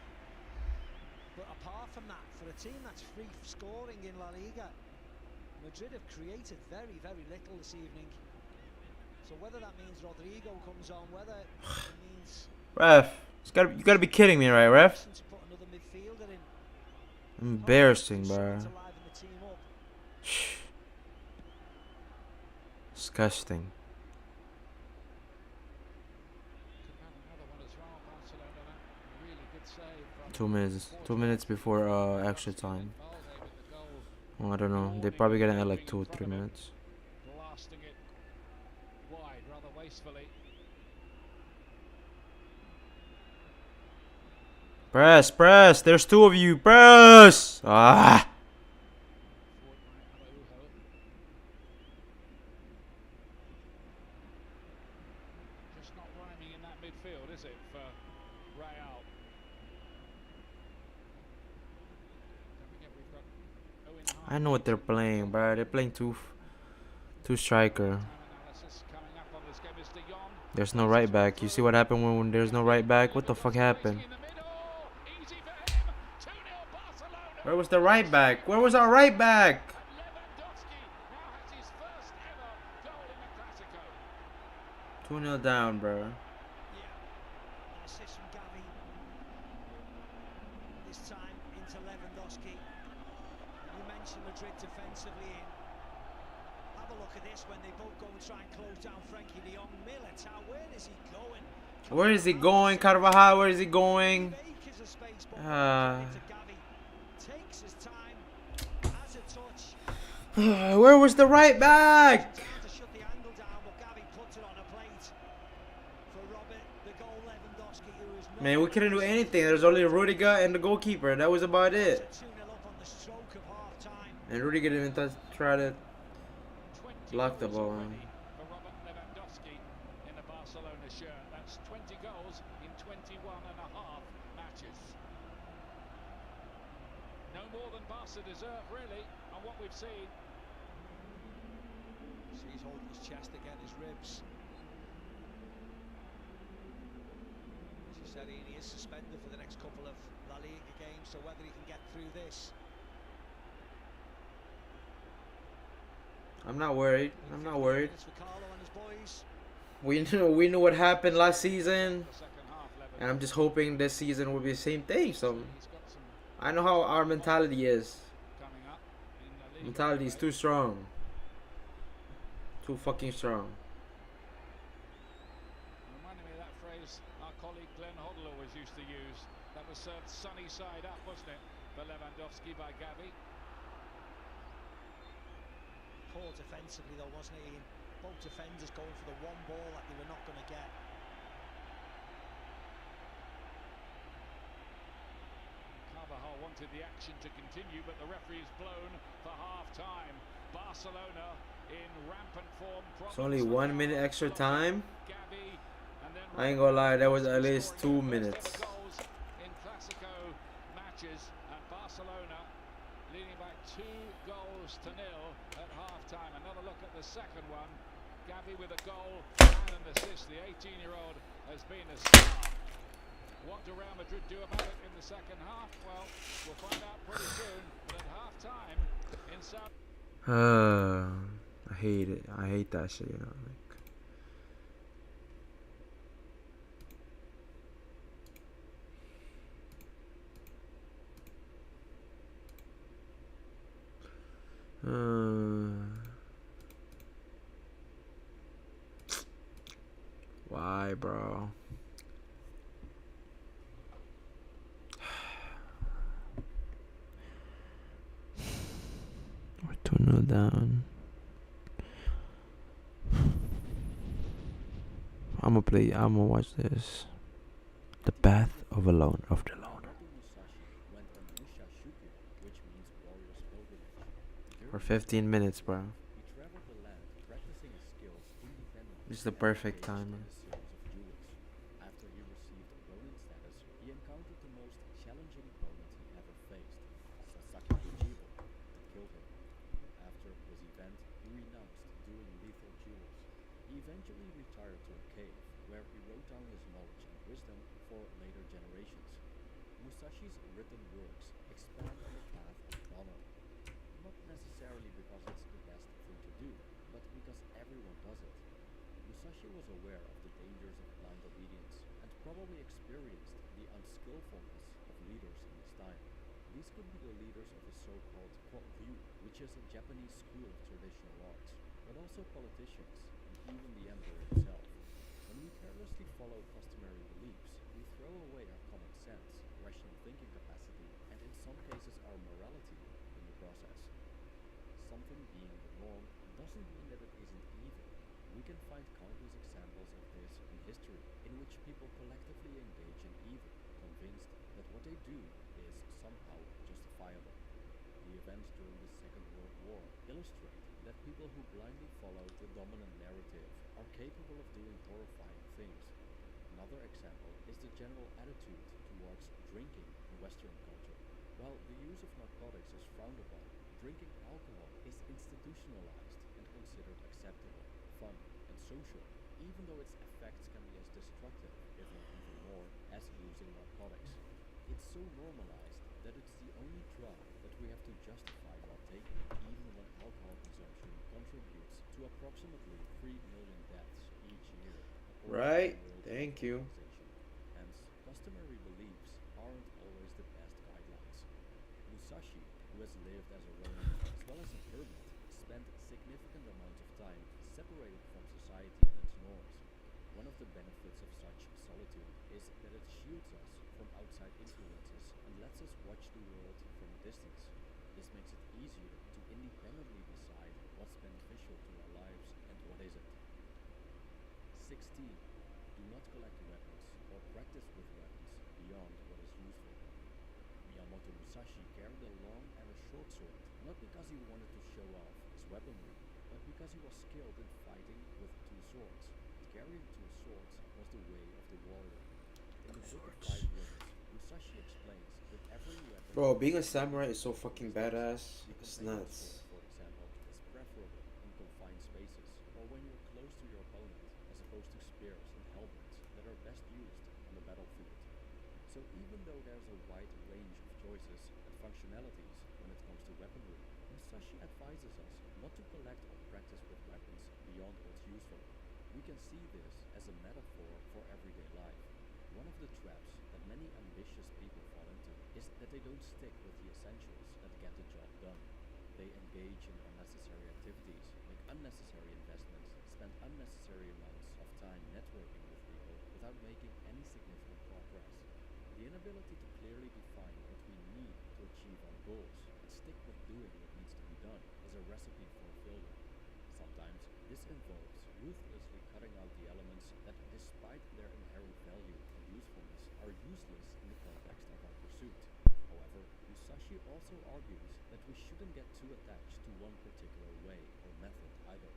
But apart from that, for a team that's free scoring in La Liga, Madrid have created very, very little this evening. So whether that means Rodrigo comes on, whether it means Ref. You gotta be kidding me, right, Ref? to put another midfielder in. Embarrassing, bro. To liven the team up. Disgusting. Could have another one as well, Barcelona. That really good save from 2 minutes. 2 minutes before extra time. Valde with the goal, Well, I don't know. They're probably gonna add like 2 or 3 minutes. blasting it wide rather wastefully. Press, press. There's 2 of you. Press. Ah. Forward by Araujo. Just not rhyming in that midfield, is it, for Real? Don't forget we've got Owen I know what they're playing, bro. They're playing two striker. Time analysis coming up on this game is De Jong. There's no right back. You see what happened when there's no right back? What the fuck happened? In the middle, easy for him. 2-0 Barcelona. Where was the right back? Where was our right back? Lewandowski now has his first ever goal in the Clasico. 2-0 down, bro. Yeah. An assist from Gavi. This time into Lewandowski. You mentioned Madrid defensively in. Have a look at this when they both go and try and close down Frankie de Jong. Militao, where is he going? Where is he going, Carvajal? Where is he going? Acres of space, but Ah. into Gavi. Takes his time, has a touch. Where was the right back? Trying to shut the angle down, but Gavi puts it on a plate. For Robert, the goal Lewandowski, who is not Man, we couldn't do anything. There's only Rudiger and the goalkeeper. That was about it. 2-0 up on the stroke of half time. And Rudiger didn't even try to 20 block the goals ball. already for Robert Lewandowski in the Barcelona shirt. That's 20 goals in 21 and a half matches. No more than Barca deserve, really, on what we've seen. So he's holding his chest again, his ribs. As you said, Ian, he is suspended for the next couple of La Liga games, so whether he can get through this. I'm not worried. I'm not worried. It's for Carlo and his boys. We knew what happened last season, The second half, Lewandowski. and I'm just hoping this season will be the same thing. So He's got some I know how our mentality is. coming up in La Liga. Mentality is too strong. Too fucking strong. Reminding me of that phrase our colleague Glenn Hoddle always used to use. That was served sunny side up, wasn't it, for Lewandowski by Gavi? Poor defensively though, wasn't he? Both defenders going for the one ball that they were not going to get. Carvajal wanted the action to continue, but the referee is blown for half-time. Barcelona in rampant form. It's only 1 minute extra time. Gavi, and then I ain't gonna lie, that was at least 2 minutes. goals in Clasico matches, and Barcelona leading by 2 goals to nil at half-time. Another look at the second one. Gavi with a goal and an assist. The 18-year-old has been a star. What do Real Madrid do about it in the second half? Well, we'll find out pretty soon. But at half-time in South... I hate it. I hate that shit, you know. Why, bro? We're 2-0 down. I'm gonna watch this. The Path of the Loner. For 15 minutes, bro. He traveled the land, practicing his skills independently It's the and perfect engaged in timing. a series of duels. After he received Ronin status, he encountered the most challenging opponent he ever faced, Sasaki Uchiho, and killed him. After this event, he renounced doing lethal duels. He eventually retired to a cave, where he wrote down his knowledge and wisdom for later generations. Musashi's written works expand on the path of honor, not necessarily because it's the best thing to do, but because everyone does it. Musashi was aware of the dangers of blind obedience and probably experienced the unskillfulness of leaders in his time. These could be the leaders of a so-called Koryu, which is a Japanese school of traditional arts, but also politicians and even the emperor himself. When we carelessly follow customary beliefs, we throw away our common sense, rational thinking capacity, and in some cases our morality in the process. Something being the norm doesn't mean that it isn't evil. We can find countless examples of this in history, in which people collectively engage in evil, convinced that what they do is somehow justifiable. The events during the Second World War illustrate that people who blindly follow the dominant narrative are capable of doing horrifying things. Another example is the general attitude towards drinking in Western culture. While the use of narcotics is frowned upon, drinking alcohol is institutionalized and considered acceptable, fun, and social, even though its effects can be as destructive, if not even more, as using narcotics. It's so normalized that it's the only drug that we have to justify while taking, even when alcohol consumption contributes to approximately 3 million deaths each year, according to Right? the World Health Thank you. Organization. Hence, customary beliefs aren't always the best guidelines. Musashi, who has lived as a ronin as well as a hermit, spent significant amounts of time separated from society and its norms. One of the benefits of such solitude is that it shields us from outside influences and lets us watch the world from a distance. This makes it easier to independently decide what's beneficial to our lives and what isn't. 16. Do not collect weapons or practice with weapons beyond what is useful. Miyamoto Musashi carried a long and a short sword, not because he wanted to show off his weaponry, but because he was skilled in fighting with two swords. Carrying two swords was the way of the warrior. In the Book of Five Rings, Musashi explains that every weapon Bro, has being a its place samurai is and so its fucking limitations. badass. The It's conventional nuts. sword, for example, is preferable in confined spaces, or when you're close to your opponent, as opposed to spears and halberds that are best used on the battlefield. So even though there's a wide range of choices and functionalities when it comes to weaponry, Musashi advises us not to collect or practice with weapons beyond what's useful. We can see this as a metaphor for everyday life. One of the traps that many ambitious people fall into is that they don't stick with the essentials that get the job done. They engage in unnecessary activities, make unnecessary investments, spend unnecessary amounts of time networking with people without making any significant progress. The inability to clearly define what we need to achieve our goals and stick with doing what needs to be done is a recipe for failure. Sometimes this involves ruthlessly cutting out the elements that, despite their inherent value and usefulness, are useless in the context of our pursuit. However, Musashi also argues that we shouldn't get too attached to one particular way or method either.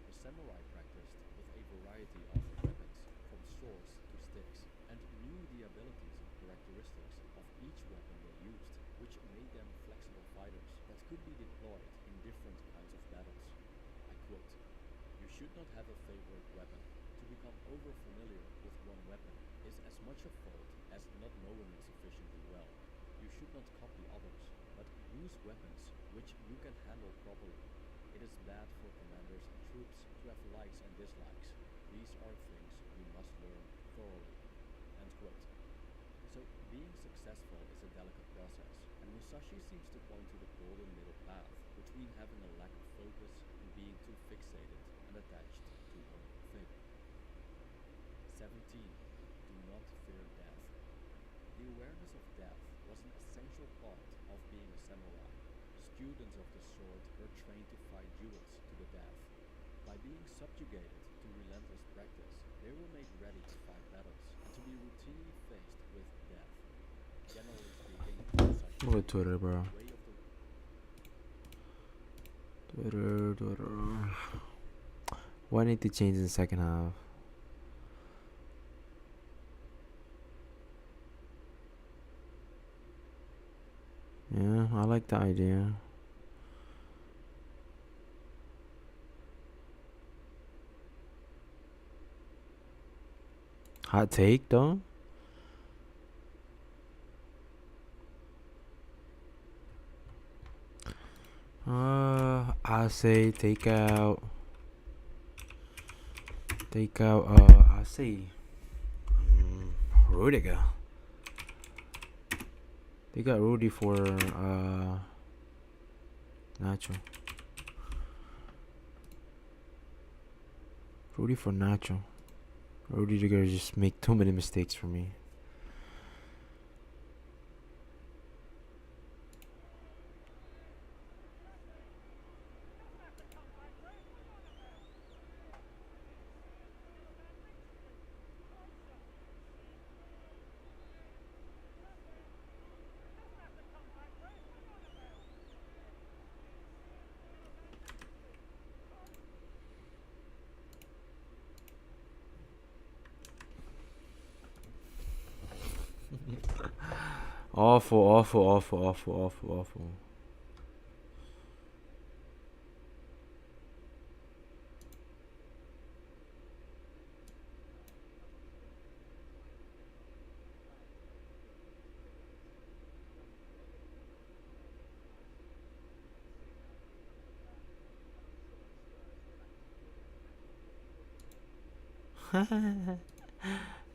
The samurai practiced with a variety of weapons, from swords to sticks, and knew the abilities and characteristics of each weapon they used, which made them flexible fighters that could be deployed in different kinds of battles. I quote, "You should not have a favorite weapon. To become over-familiar with one weapon is as much a fault as not knowing it sufficiently well. You should not copy others, but use weapons which you can handle properly. It is bad for commanders and troops to have likes and dislikes. These are things you must learn thoroughly." End quote. So, being successful is a delicate process, and Musashi seems to point to the golden middle path between having a lack of focus and being too fixated and attached to one thing. 17. Do not fear death. The awareness of death was an essential part of being a samurai. Students of the sword were trained to fight duels to the death. By being subjugated to relentless practice, they were made ready to fight battles and to be routinely faced with death. Generally speaking, Musashi Look at believed Twitter, bro. the way of the What I need to change in the second half? Yeah, I like the idea. Hot take though. I say take out. I say Rudiger. They got Rudy for Nacho. Rudy for Nacho. Rudiger just make too many mistakes for me. Awful.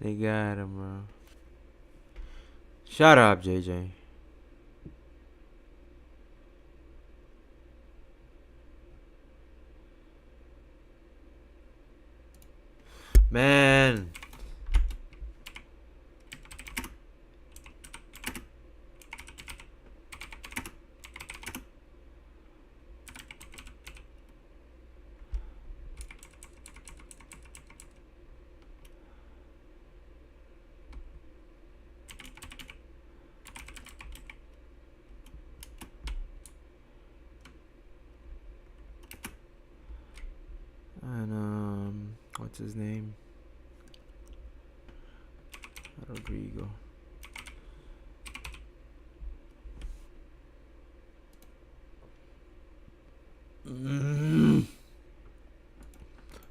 They got him, bro. Shut up, JJ. Man. And what's his name? Rodrigo.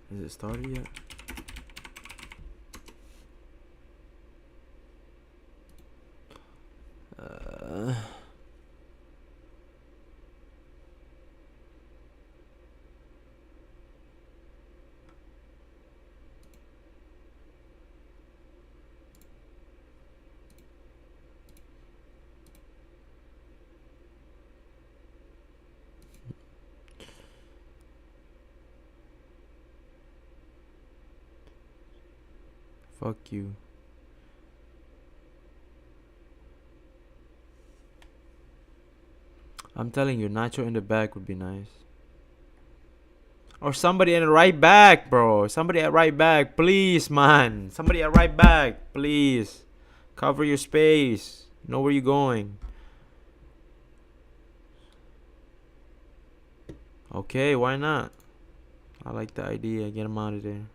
Is it started yet? Fuck you. I'm telling you, Nacho in the back would be nice. Or somebody in the right back, bro. Somebody at right back, please, man. Somebody at right back, please. Cover your space. Know where you're going. Okay, why not? I like the idea. Get him out of there.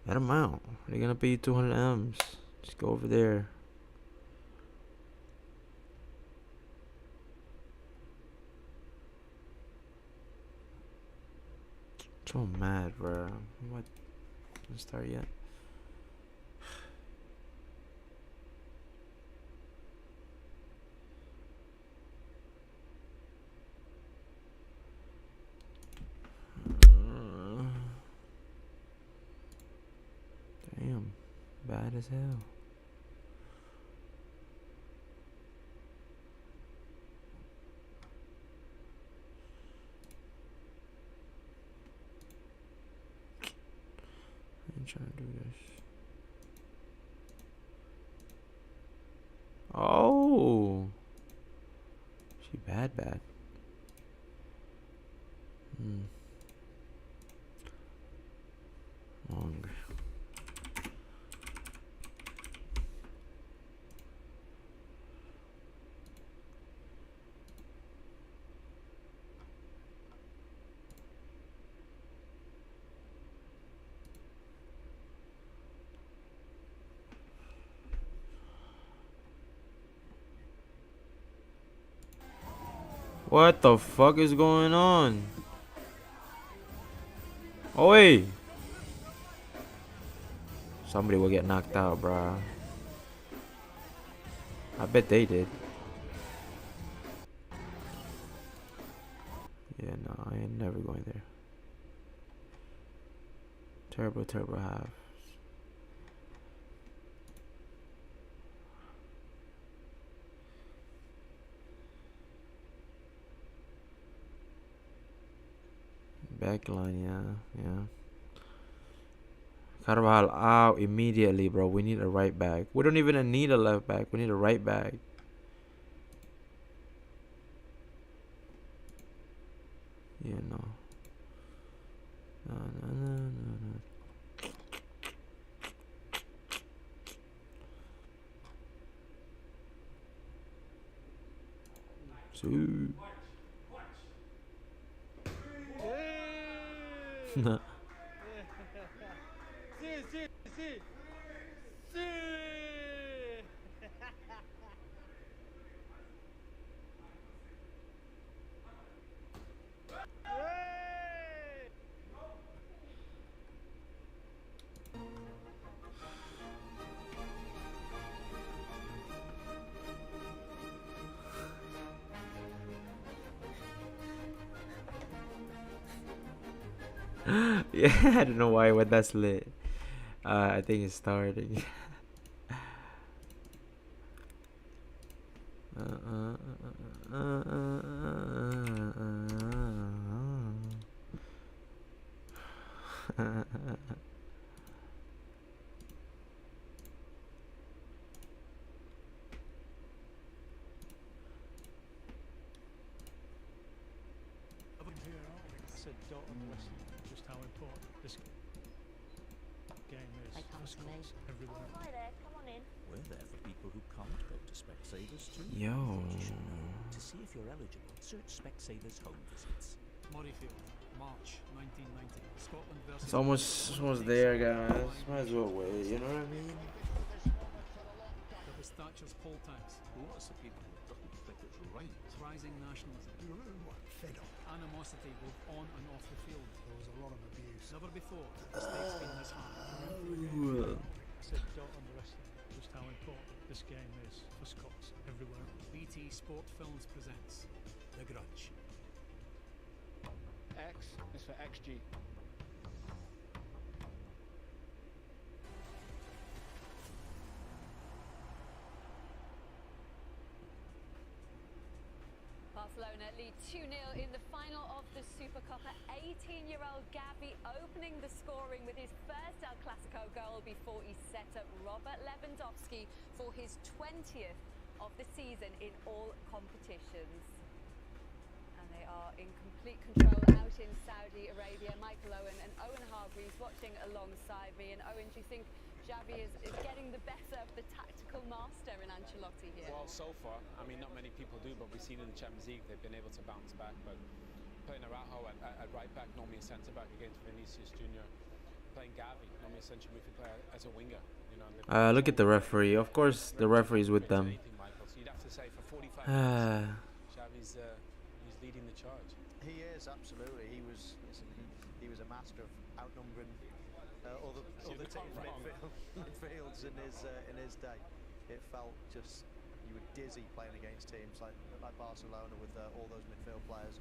Get him out. They're gonna pay you 200 M's. Just go over there. So mad, bro. What? Didn't start yet. Damn, bad as hell. I'm trying to do this. Oh, she bad. Long. What the fuck is going on? Oh wait. Somebody will get knocked out, bruh. I bet they did. Yeah, no, I ain't never going there. Turbo half. Backline, yeah. Carvajal out immediately, bro. We need a right back. We don't even need a left back. We need a right back. Yeah, no. No. So. Yeah, I don't know why, but that's lit. I think it's starting. said, don't underestimate just how important this game is for schools everywhere. Hi there, come on in. We're there for people who can't go to Specsavers too. Yo. Thought you should know. To see if you're eligible, search Specsavers home visits. Murrayfield, March 1990. Scotland versus It's almost there, guys. Might as well wait. You know what I mean? That was Thatcher's poll tax. Lots of people don't think it's right. Rising nationalism. Fed up. Animosity both on and off the field. There was a lot of abuse. Never before have the stakes been this high. Well, I said, don't underestimate just how important this game is for Scots everywhere. BT Sport Films presents The Grudge. X is for XG. Barcelona lead 2-0 in the final of the Super Cup. 18-year-old Gavi opening the scoring with his first El Clasico goal before he set up Robert Lewandowski for his 20th of the season in all competitions. And they are in complete control out in Saudi Arabia. Michael Owen and Owen Hargreaves watching alongside me. And Owen, do you think Xavi is getting the better of the tactical master in Ancelotti here? Well, so far, I mean, not many people do, but we've seen in the Champions League they've been able to bounce back. But playing Araujo at right back, normally a centre back against Vinicius Junior, playing Gavi, normally a central midfield player as a winger. You know, look at the referee. Of course, the referee's with them. So you'd have to say for 45 minutes, Xavi's he's leading the charge. He is, absolutely. He was a master of outnumbering other team midfields in his day. It felt just, you were dizzy playing against teams like Barcelona with all those midfield players,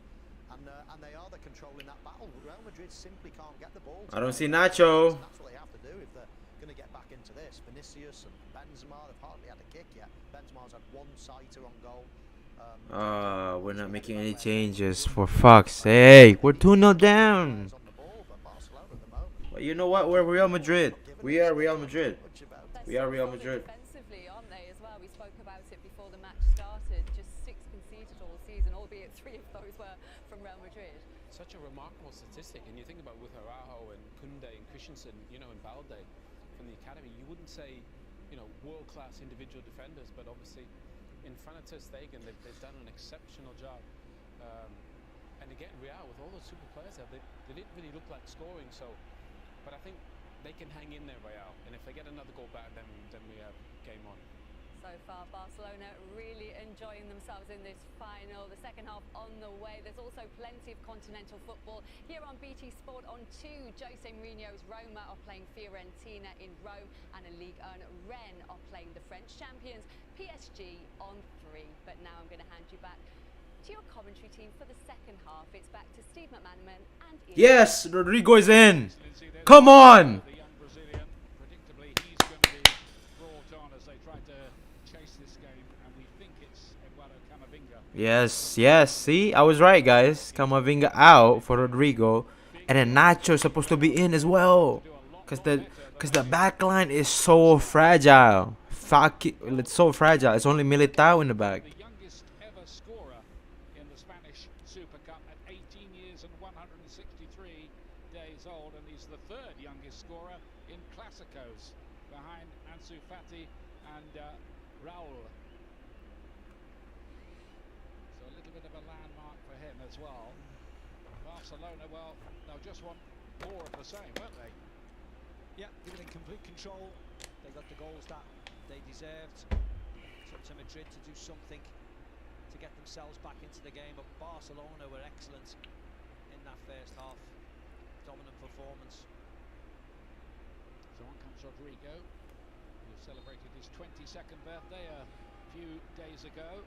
and they are controlling that battle. Real Madrid simply can't get the ball. I don't see Nacho. That's what they have to do if they're going to get back into this. Vinicius and Benzema, they've hardly had a kick yet. Benzema's had one sighter on goal. We're not making any changes, for fuck's sake. We're 2-0 down. But you know what? We're Real Madrid. We are Real Madrid. We are Real Madrid. Defensively, aren't they, as well? We spoke about it before the match started. Just 6 conceded all season, albeit 3 of those were from Real Madrid. Such a remarkable statistic, and you think about with Araujo and Koundé and Christensen, you know, and Balde from the academy, you wouldn't say, you know, world-class individual defenders, but obviously in front of Ter Stegen, they've done an exceptional job. And again, Real, with all those super players there, they didn't really look like scoring, so, but I think they can hang in there, Real, and if they get another goal back, then we have game on. So far, Barcelona really enjoying themselves in this final. The second half on the way. There's also plenty of continental football here on BT Sport on 2. Jose Mourinho's Roma are playing Fiorentina in Rome, and a Ligue 1 Rennes are playing the French champions PSG on 3. But now I'm going to hand you back to your commentary team for the second half. It's back to Steve McManaman and Ian. Yes, Rodrigo is in. Come on. The young Brazilian, predictably, he's going to be brought on as they try to chase this game, and we think it's Eduardo Camavinga. Yes, yes. See, I was right, guys. Camavinga out for Rodrigo, and then Nacho is supposed to be in as well, cause the back line is so fragile. Fuck it, it's so fragile. It's only Militao in the back. The youngest ever scorer in the Spanish Super Cup at 18 years and 163 days old, and he's the third youngest scorer in Clásicos, behind Ansu Fati and Raul. So a little bit of a landmark for him as well. Barcelona, well, they'll just want more of the same, won't they? Yeah, given in complete control. They got the goals that they deserved. It's up to Madrid to do something to get themselves back into the game, but Barcelona were excellent in that first half. Dominant performance. So on comes Rodrigo, who celebrated his 22nd birthday a few days ago.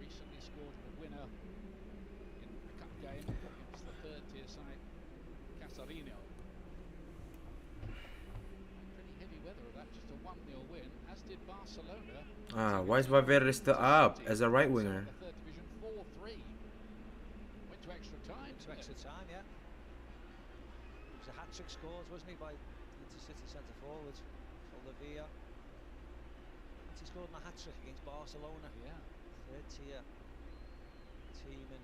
Recently scored the winner in the cup game against the third-tier side, Casarino. Pretty heavy weather of that, just a 1-0 win, as did Barcelona. Why is Valverde still up as a right winger? The third division 4-3. Went to extra time. To extra time, yeah. It was a hat-trick scored, wasn't he, by Intercity centre forward Olivier. He scored a hat-trick against Barcelona. Yeah. Third tier team in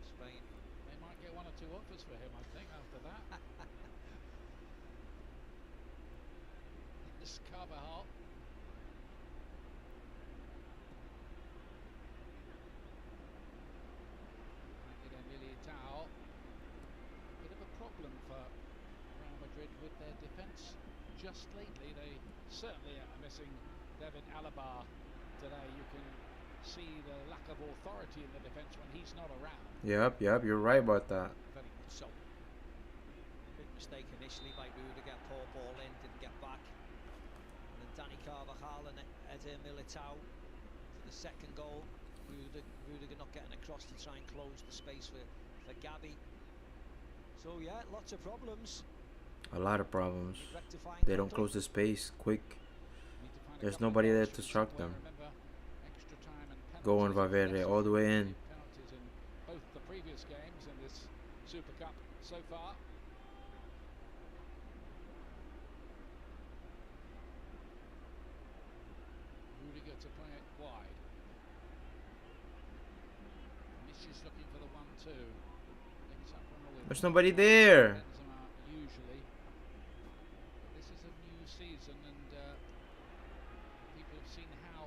Spain. They might get 1 or 2 offers for him, I think, after that. This Carvajal. Militao. Bit of a problem for Real Madrid with their defence just lately. They certainly are missing David Alaba today. You can see the lack of authority in the defence when he's not around. Yep, you're right about that. Very much so. Big mistake initially by Rudiger. Poor ball in, didn't get back. And then Danny Carvajal and Eder Militao for the second goal. Rudiger not getting across to try and close the space for Gabi. So yeah, lots of problems. A lot of problems. Rectifying They don't close the space quick. There's nobody there to struck them. Going Valverde all the way in. Penalties in both the previous games in this Super Cup so far. Rudiger to play it wide. Is looking for the 1-2. There's nobody there. Usually, but this is a new season, and people have seen how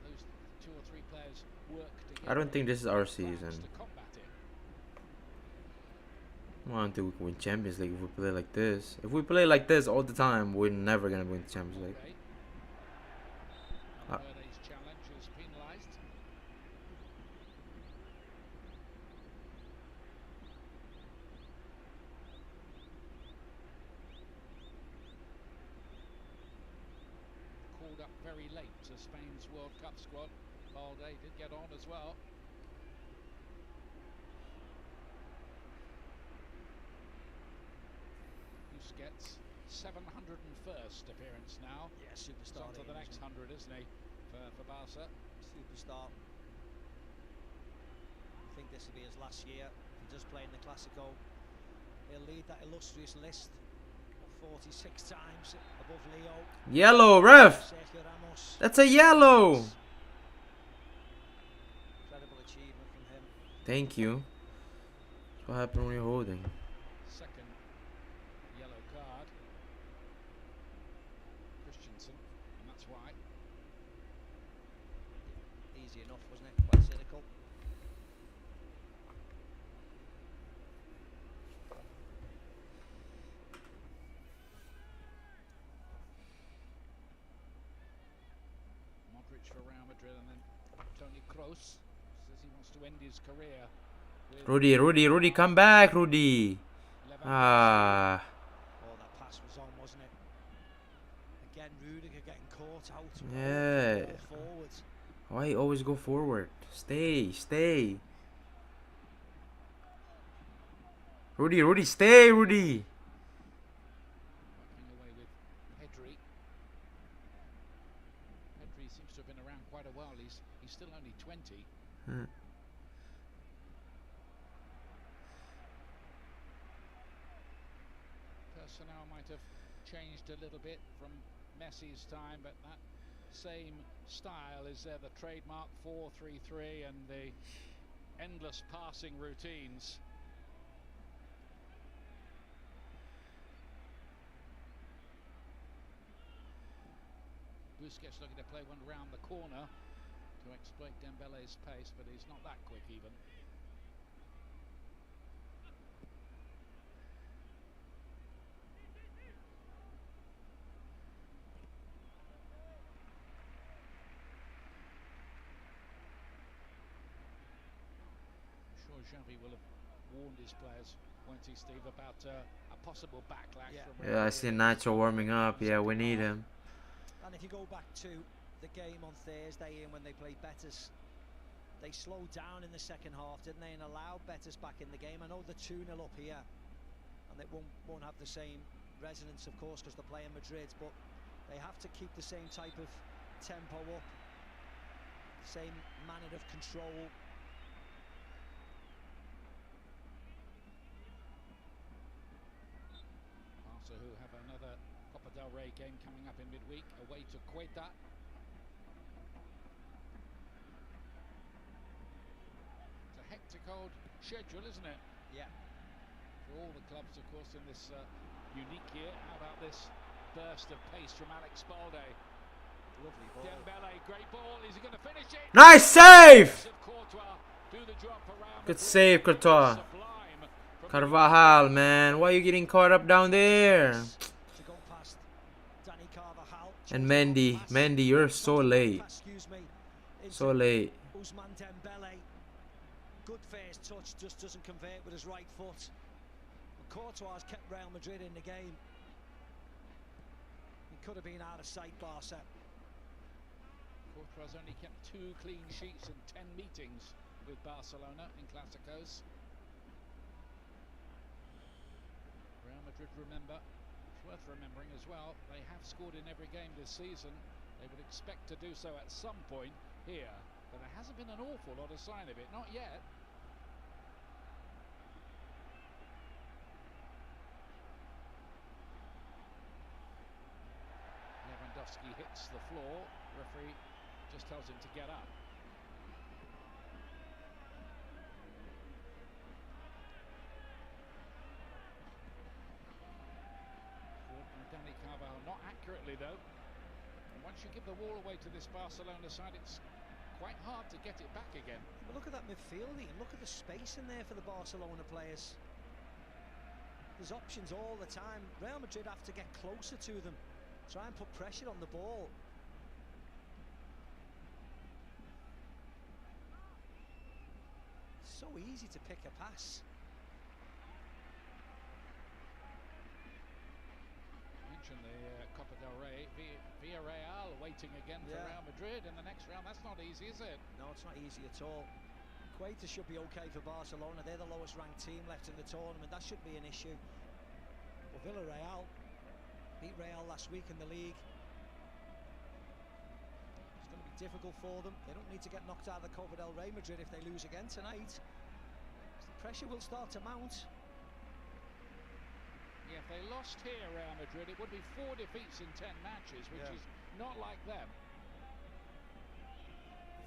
those 2 or 3 players work together. I don't think this is our season. I want to win Champions League if we play like this. If we play like this all the time, we're never gonna win the Champions League. Valverde's challenge is penalised. Called up very late to Spain's World Cup squad. Valde did get on as well. Busquets, 701st appearance now. Yeah, superstar. On to the next 100, isn't he, for Barca? Superstar. I think this will be his last year. If he does play in the Clásico, he'll lead that illustrious list of 46 times above Leo. Yellow, ref! Sergio Ramos. That's a yellow! Incredible achievement from him. Thank you. That's what happened when you're holding. Second yellow card. Christensen, and that's why. Easy enough, wasn't it? Quite cynical. close. Says he wants to end his career with Rudy, come back, Rudy. Lewandowski. Ah, Oh, that pass was on, wasn't it? Again, Rudiger getting caught out. yeah. Ball forward. Why you always go forward? Stay. Rudy, stay, Rudy. Working away with Pedri. Pedri seems to have been around quite a while. He's still only 20. Personnel might have changed a little bit from Messi's time, but that same style is there, the trademark 4-3-3 and the endless passing routines. Busquets looking to play one round the corner to exploit Dembele's pace, but he's not that quick even. I'm sure Xavi will have warned his players, won't he, Steve, about a possible backlash from Yeah, I see Nacho warming up. Yeah, we need him. And if you go back to the game on Thursday and when they played Betis, they slowed down in the second half, didn't they, and allowed Betis back in the game. I know they're 2-0 up here, and it won't have the same resonance, of course, because they're playing Madrid, but they have to keep the same type of tempo up, same manner of control. Barca, who have another Copa del Rey game coming up in midweek, away to Quetta. It's a hectic old schedule, isn't it? Yeah. For all the clubs, of course, in this unique year. How about this burst of pace from Alex Balde? Lovely ball. Dembele, great ball. Is he going to finish it? Nice save! Good save, Courtois. Carvajal, man, why are you getting caught up down there? To go past Danny Carvajal. And Mendy, you're so late. So late. Ousmane Dembele. Good first touch, just doesn't convert with his right foot. And Courtois kept Real Madrid in the game. He could have been out of sight, Barca. Courtois only kept 2 clean sheets in 10 meetings with Barcelona in Clásicos. Real Madrid, remember, it's worth remembering as well, they have scored in every game this season. They would expect to do so at some point here, but there hasn't been an awful lot of sign of it, not yet. Lewandowski hits the floor, referee just tells him to get up. Danny Carvajal, not accurately though. And once you give the ball away to this Barcelona side, it's quite hard to get it back again. But look at that midfield, and look at the space in there for the Barcelona players. There's options all the time. Real Madrid have to get closer to them, try and put pressure on the ball. So easy to pick a pass. Mention the Copa del Rey. Villarreal waiting again for Real Madrid in the next round. That's not easy, is it? No, it's not easy at all. Quetta should be okay for Barcelona. They're the lowest ranked team left in the tournament. That should be an issue. But Villarreal beat Real last week in the league. It's going to be difficult for them. They don't need to get knocked out of the Copa del Rey, Madrid, if they lose again tonight. The pressure will start to mount. Yeah, if they lost here, Real Madrid, it would be 4 defeats in 10 matches, which is not like them.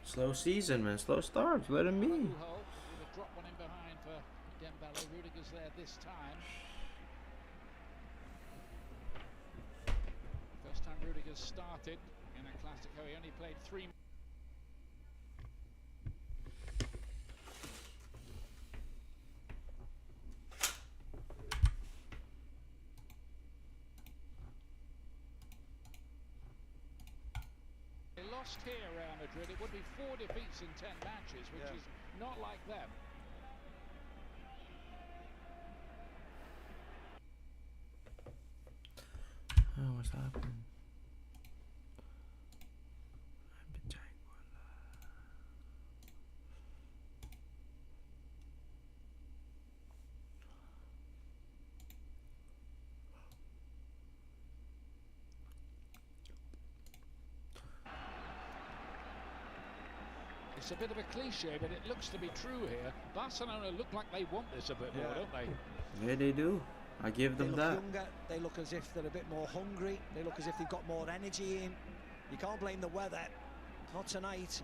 Slow season, man. Slow start. Let him be. Would have dropped one in behind for Dembele. Rudiger's there this time. First time Rudiger's started in a Clásico. He only played 3. They lost here, Real Madrid. It would be 4 defeats in 10 matches, which is not like them. Oh, what's happening? It's a bit of a cliche, but it looks to be true here. Barcelona look like they want this a bit more, don't they? Yeah, they do. I give them They look that. younger, they look as if they're a bit more hungry, they look as if they've got more energy in. You can't blame the weather, not tonight.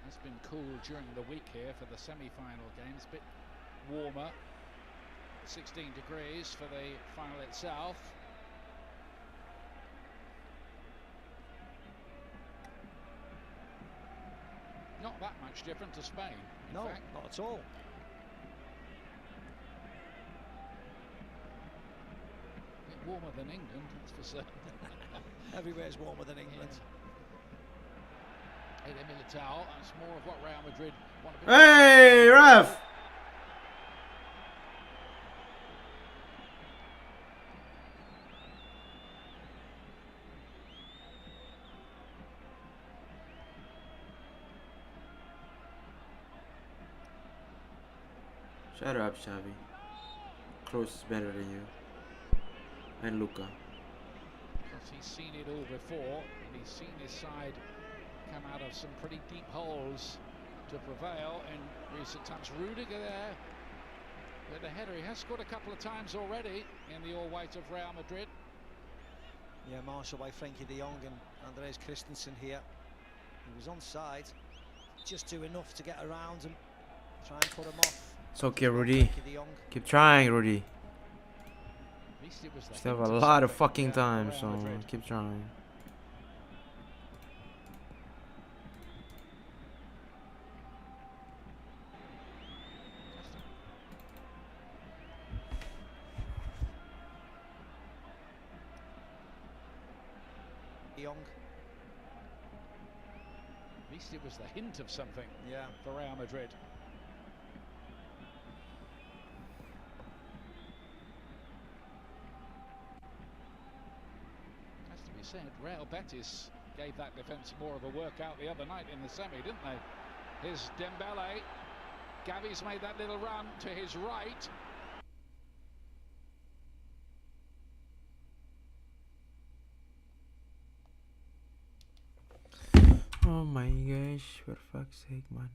It's been cool during the week here for the semi-final games, a bit warmer, 16 degrees for the final itself. Not that much different to Spain, in fact. Not at all. A bit warmer than England, that's for certain. Everywhere's warmer than England. Hey, Militao, that's more of what Real Madrid want to be. Hey, ref! Shut up, Xavi. Kroos is better than you. And Luka. Because he's seen it all before, and he's seen his side come out of some pretty deep holes to prevail in recent times. Rudiger there with the header. He has scored a couple of times already in the all-white of Real Madrid. Yeah, Marshall by Frenkie de Jong and Andreas Christensen here. He was onside, just do enough to get around and try and put him off. It's okay, Rudy. Keep trying, Rudy. At least it was the Still have hint a of lot of something, fucking for time, Real so Madrid. keep trying. Young. At least it was the hint of something for Real Madrid. Has to be said, Real Betis gave that defence more of a workout the other night in the semi, didn't they? Here's Dembele. Gavi's made that little run to his right. Oh my gosh, for fuck's sake, man.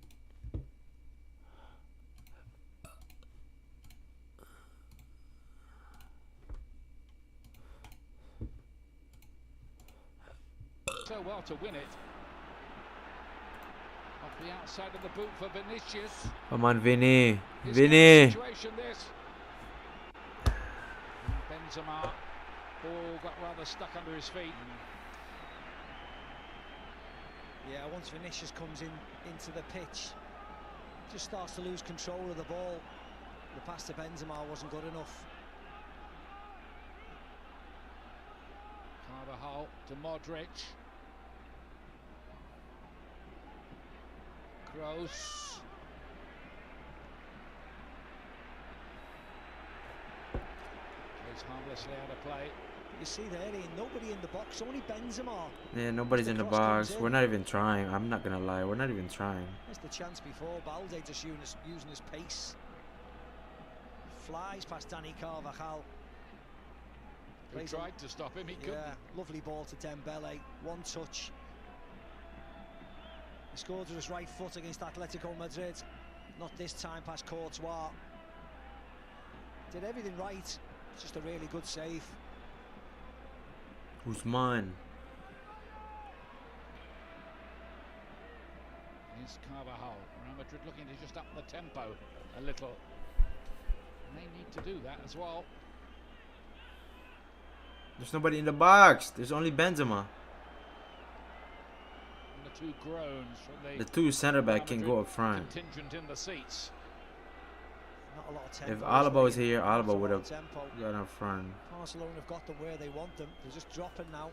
So well to win it. Off the outside of the boot for Vinicius. Come on, Vinny. His Vinny. situation this. Benzema. Ball got rather stuck under his feet. Yeah, once Vinicius comes into the pitch, just starts to lose control of the ball. The pass to Benzema wasn't good enough. Carvajal to Modric. Kroos. Plays harmlessly out of play. You see there, Ian, nobody in the box, only Benzema. Yeah, nobody's in the cross comes box. in. We're not even trying. I'm not gonna lie. We're not even trying. There's the chance before, Balde just using his pace. Flies past Danny Carvajal. He tried to stop him, he couldn't. Yeah, lovely ball to Dembele, one touch. He scored with his right foot against Atletico Madrid. Not this time past Courtois. Did everything right, just a really good save. Usman. Here's Carvajal. Real Madrid looking to just up the tempo a little. And they need to do that as well. There's nobody in the box. There's only Benzema. And the two groans from The two center back can go up front. contingent in the seats. Not a lot of tempo. If Alaba was really. here, Not Alaba a would lot have of tempo. got up front. Barcelona have got them where they want them. They're just dropping now.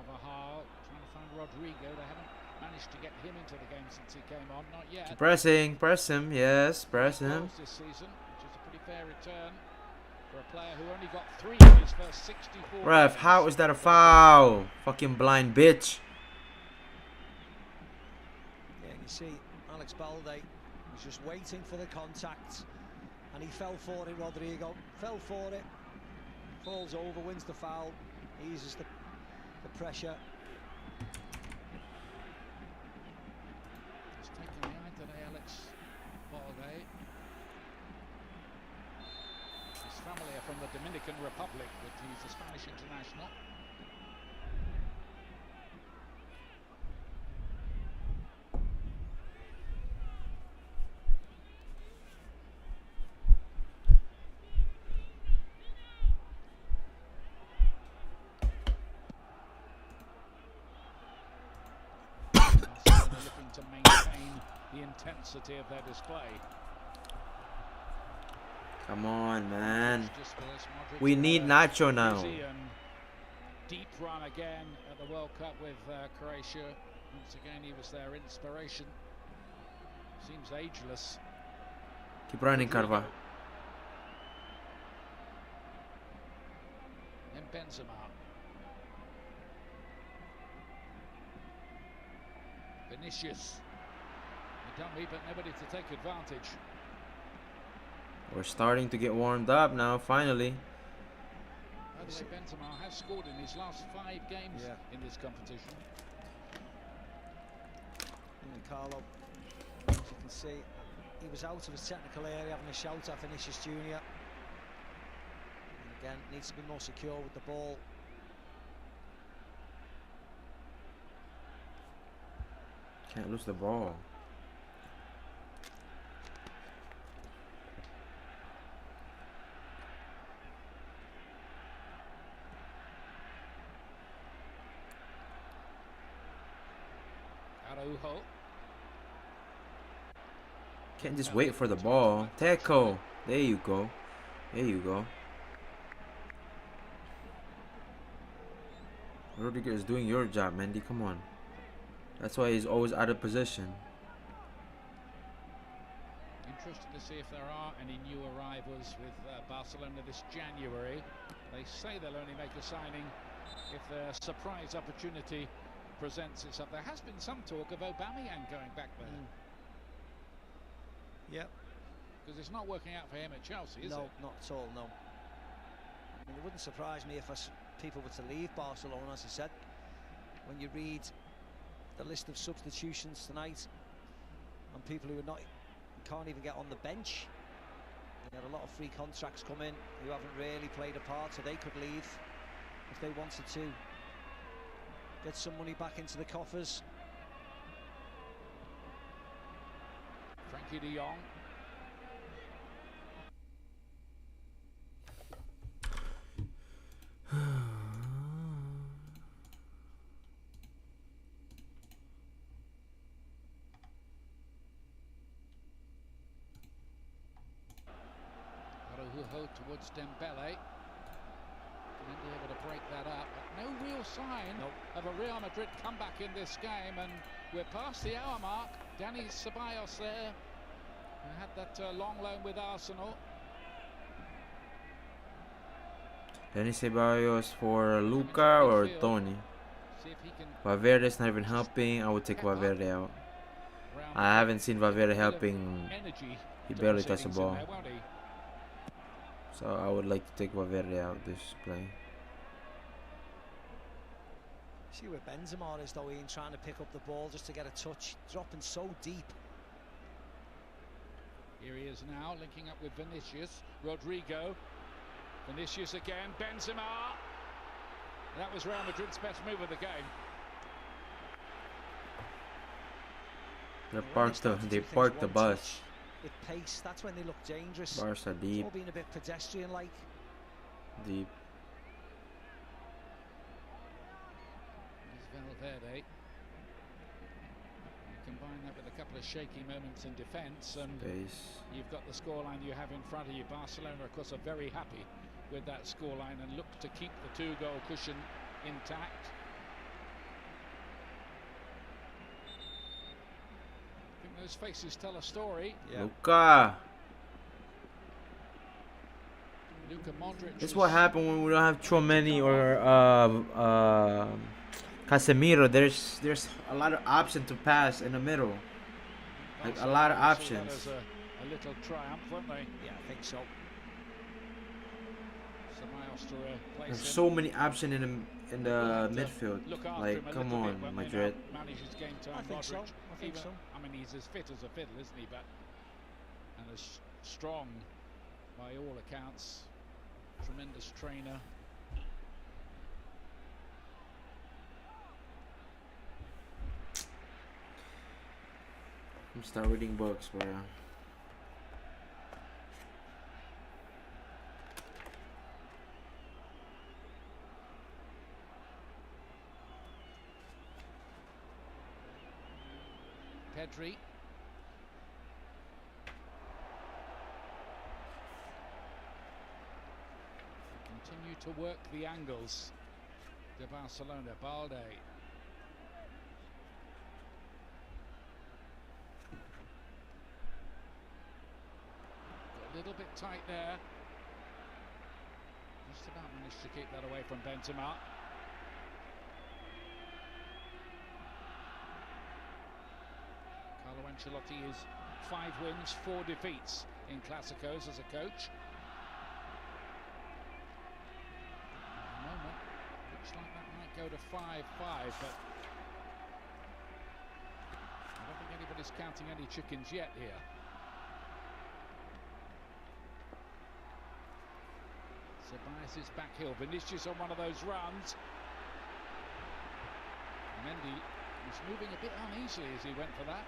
Carvajal trying to find Rodrigo. They haven't managed to get him into the game since he came on. Not yet. Keep pressing, press him, yes, press him. This season, which is a pretty fair return for a player who only got 3 in his first 64 Ref, games. how is that a foul? Fucking blind bitch. Yeah, you see, Alex Balde was just waiting for the contact, and he fell for it. Rodrigo fell for it, falls over, wins the foul, eases the pressure. He's taken the eye today, Alex Balde. His family are from the Dominican Republic, but he's a Spanish international. Looking to maintain the intensity of their display. Come on, man. Dispersed. Modric We need Nacho now. busy and deep run again at the World Cup with Croatia. Once again, he was their inspiration. Seems ageless. Keep running, Carva. Then Benzema. Vinicius. You don't leave it nobody to take advantage. We're starting to get warmed up now, finally. By the way, Benzema has scored in his last 5 games in this competition. And Carlo, as you can see, he was out of his technical area having a shout at Vinicius Junior. And again, needs to be more secure with the ball. Can't lose the ball. Araujo. Can't just wait for the ball. Teco. There you go. There you go. Rodriguez is doing your job, Mendy. Come on. That's why he's always out of position. Interested to see if there are any new arrivals with Barcelona this January. They say they'll only make a signing if their surprise opportunity presents itself. There has been some talk of Aubameyang going back there. Yep. Because it's not working out for him at Chelsea, is it? No, not at all, no. I mean, it wouldn't surprise me if people were to leave Barcelona, as I said. When you read the list of substitutions tonight, and people who are can't even get on the bench. They had a lot of free contracts come in who haven't really played a part, so they could leave if they wanted to. Get some money back into the coffers. Frankie de Jong. Araujo towards Dembele. And be able to break that up. But no real sign of a Real Madrid comeback in this game, and we're past the hour mark. Dani Ceballos there, who had that long loan with Arsenal. Dani Ceballos for Luca or Tony? Valverde's not even helping. I would take Valverde out. I haven't seen Valverde helping. He barely touched the ball. So I would like to take Valverde out this play. See where Benzema is though, Ian, trying to pick up the ball just to get a touch, dropping so deep. Here he is now, linking up with Vinicius. Rodrigo. Vinicius again. Benzema. That was Real Madrid's best move of the game. They parked the bus. With pace, that's when they look dangerous. Barca deep. It's all being a bit pedestrian-like. Deep. There's Valverde. Combine that with a couple of shaky moments in defence, and Space. you've got the scoreline you have in front of you. Barcelona, of course, are very happy with that scoreline and look to keep the two-goal cushion intact. I think those faces tell a story. Yeah. Luka. Luka Modric. This is what happened when we don't have Chouameni or Casemiro. There's a lot of option to pass in the middle. Like a lot of options. As a little triumph, weren't they? Yeah, I think so. Ceballos to replace There's him. so many options in the We'll have to midfield. look after Like, him a come little bit on, when they Madrid. manage his game time. I think so. Modric, I think so. I mean, he's as fit as a fiddle, isn't he? But and as strong by all accounts. Tremendous trainer. I'm start reading books, bro. Pedri. Continue to work the angles. De Barcelona, Balde. A little bit tight there. Just about managed to keep that away from Benzema. Carlo Ancelotti is 5 wins, 4 defeats in Clásicos as a coach. At the moment, looks like that might go to 5-5, but I don't think anybody's counting any chickens yet here. Ceballos is back heel. Vinicius on one of those runs. Mendy was moving a bit uneasily as he went for that.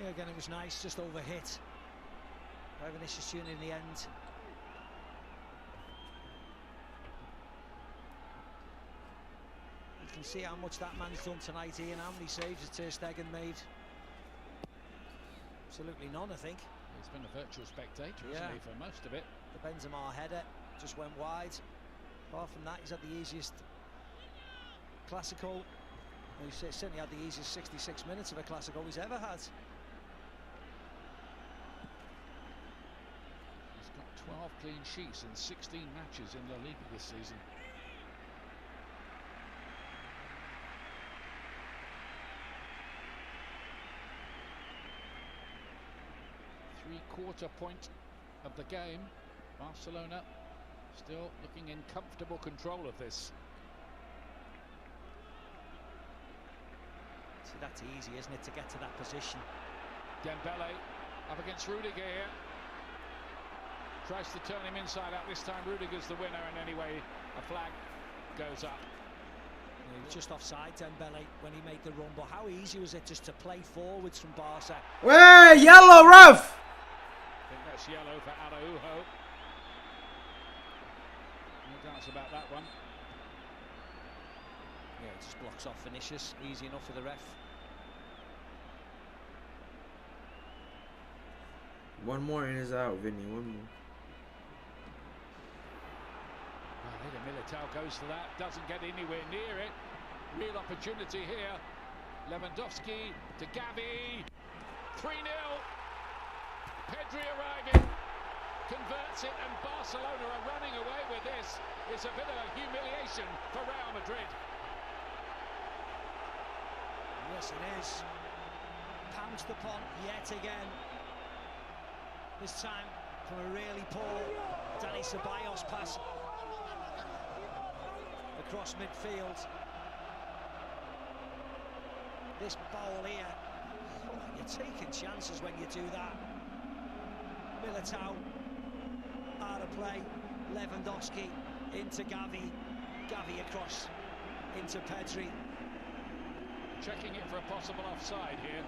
Yeah, again, it was nice, just over hit by Vinicius Junior in the end. You can see how much that man's done tonight, Ian. How many saves has Ter Stegen made? Absolutely none, I think. He's been a virtual spectator, hasn't he, for most of it. The Benzema header just went wide. Apart from that, he's had the easiest Classical. He's certainly had the easiest 66 minutes of a Classical he's ever had. He's got 12 clean sheets in 16 matches in La Liga this season. Three-quarter point of the game. Barcelona still looking in comfortable control of this. See, that's easy, isn't it, to get to that position? Dembele up against Rudiger here. Tries to turn him inside out this time. Rudiger's the winner, and anyway, a flag goes up. He was just offside, Dembele, when he made the run, but how easy was it just to play forwards from Barca? Hey, yellow, rough! I think that's yellow for Araujo. No doubts about that one. Yeah, it just blocks off Vinicius. Easy enough for the ref. One more and it's out, Vinny. One more. Well, Eder Militao goes for that. Doesn't get anywhere near it. Real opportunity here. Lewandowski to Gavi. 3-0. Pedri arriving. Converts it, and Barcelona are running away with this. It's a bit of a humiliation for Real Madrid. Yes, it is. Pounced upon yet again. This time from a really poor Dani Ceballos pass across midfield. This ball here, you're taking chances when you do that. Militao out of play. Lewandowski into Gavi. Gavi across into Pedri. Checking it for a possible offside here.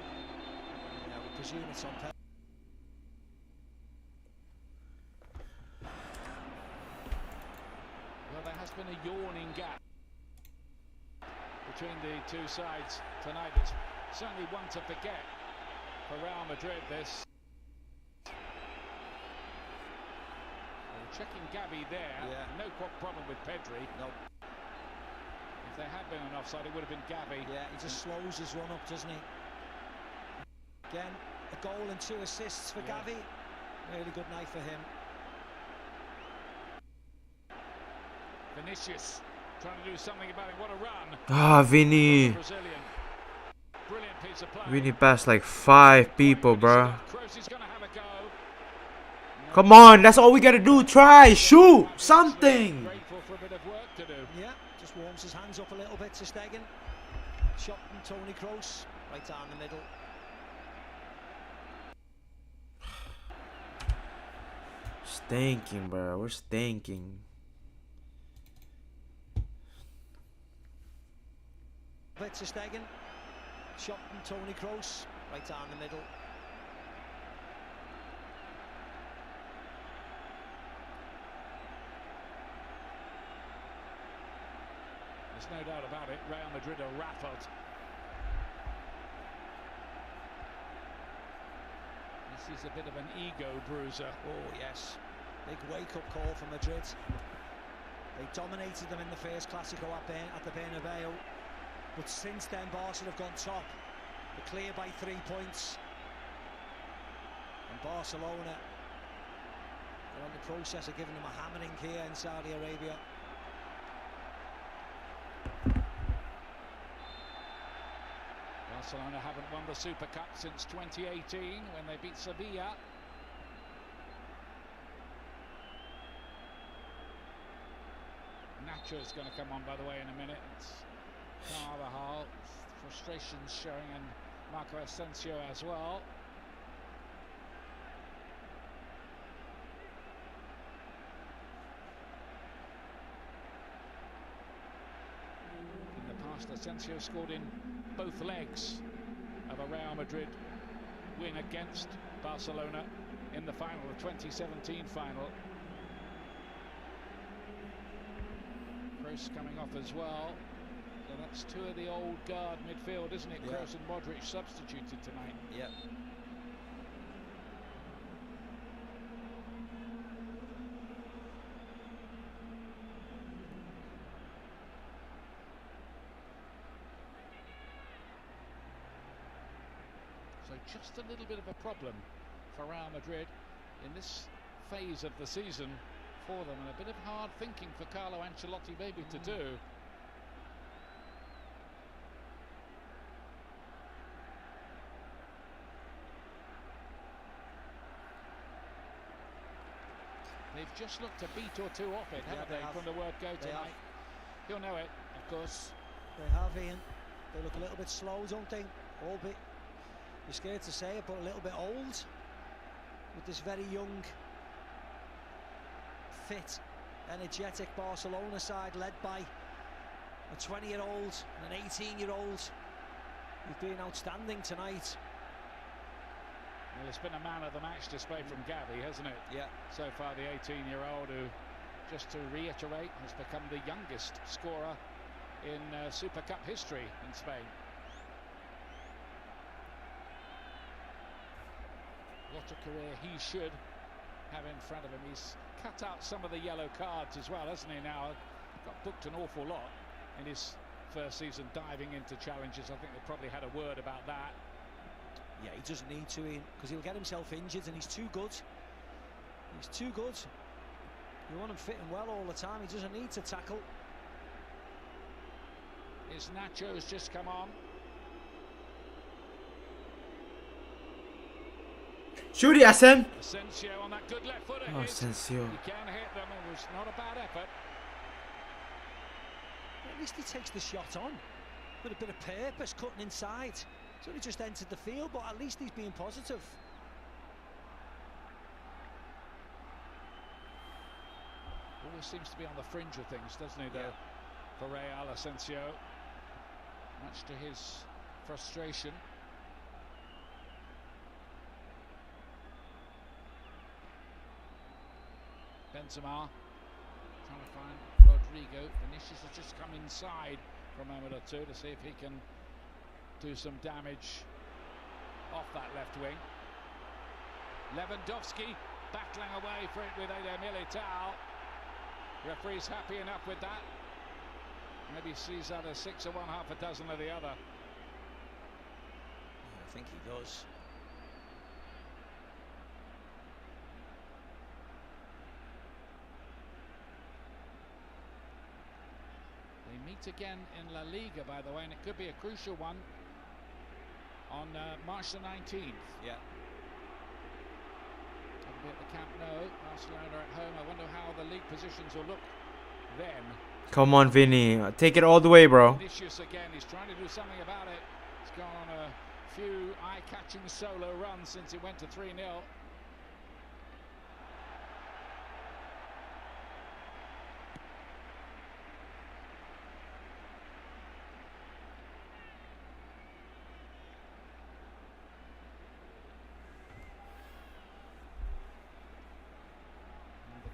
Yeah, we presume it's on Pedri. Well, there has been a yawning gap between the two sides tonight. It's certainly one to forget for Real Madrid, this. Checking Gavi there. Yeah. No problem with Pedri. Nope. If there had been an offside, it would have been Gavi. Yeah, he just slows his run up, doesn't he? Again, a goal and 2 assists for Gavi. Really good night for him. Vinicius trying to do something about it. What a run. Ah, Vini. Brazilian. Brilliant piece of play. Vini passed like 5 people, bro. Kroos is going to have a go. Come on, that's all we gotta do. Try, shoot, something. Grateful for a bit of work to do. Yeah, just warms his hands up a little bit to Stegen. Shot from Toni Kroos, right down the middle. Stinking, bro. We're stinking. Bit to Stegen. Shot from Toni Kroos, right down the middle. There's no doubt about it. Real Madrid are rattled. This is a bit of an ego bruiser. Oh yes, big wake-up call for Madrid. They dominated them in the first Clásico at the Bernabeu, but since then Barca have gone top. They're clear by 3 points, and Barcelona are on the process of giving them a hammering here in Saudi Arabia. Barcelona haven't won the Super Cup since 2018 when they beat Sevilla. Nacho's going to come on, by the way, in a minute. It's Carvajal. Frustrations showing, and Marco Asensio as well. In the past, Asensio scored in both legs of a Real Madrid win against Barcelona in the final, the 2017 final. Kroos coming off as well. So that's 2 of the old guard midfield, isn't it? Yeah. Kroos and Modric substituted tonight. Yep. So just a little bit of a problem for Real Madrid in this phase of the season for them, and a bit of hard thinking for Carlo Ancelotti maybe to do. They've just looked a beat or 2 off it, haven't they, from the word go tonight? You'll know it, of course. They have, Ian. They look a little bit slow, don't they? All bit, you're scared to say it, but a little bit old with this very young, fit, energetic Barcelona side led by a 20-year-old and an 18-year-old who've been outstanding tonight. Well, it's been a man of the match display from Gavi, hasn't it? Yeah. So far, the 18-year-old who, just to reiterate, has become the youngest scorer in Super Cup history in Spain. What a career he should have in front of him. He's cut out some of the yellow cards as well, hasn't he now? Got booked an awful lot in his first season diving into challenges. I think they probably had a word about that. Yeah, he doesn't need to, because he'll get himself injured, and he's too good. He's too good. You want him fitting well all the time. He doesn't need to tackle. His Nacho's just come on. Shoot it, Asen. Asensio on that good left foot. Oh, Asensio. He can hit them. It was not a bad effort. At least he takes the shot on with a bit of purpose, cutting inside. So he just entered the field, but at least he's being positive. Always seems to be on the fringe of things, doesn't he, though? For Real, Asensio, much to his frustration. Benzema trying to find Rodrigo. Vinicius has just come inside for a moment or two to see if he can do some damage off that left wing. Lewandowski battling away for it with Eder Militao. Referee's happy enough with that. Maybe sees that as 6 of one, half a dozen of the other. Yeah, I think he does. They meet again in La Liga, by the way, and it could be a crucial one on March the 19th. Yeah. It'll be at the Camp Nou, Barcelona at home. I wonder how the league positions will look then. Come on, Vinny. Take it all the way, bro. Vinicius again, he's trying to do something about it. He's gone on a few eye-catching solo runs since he went to 3-0.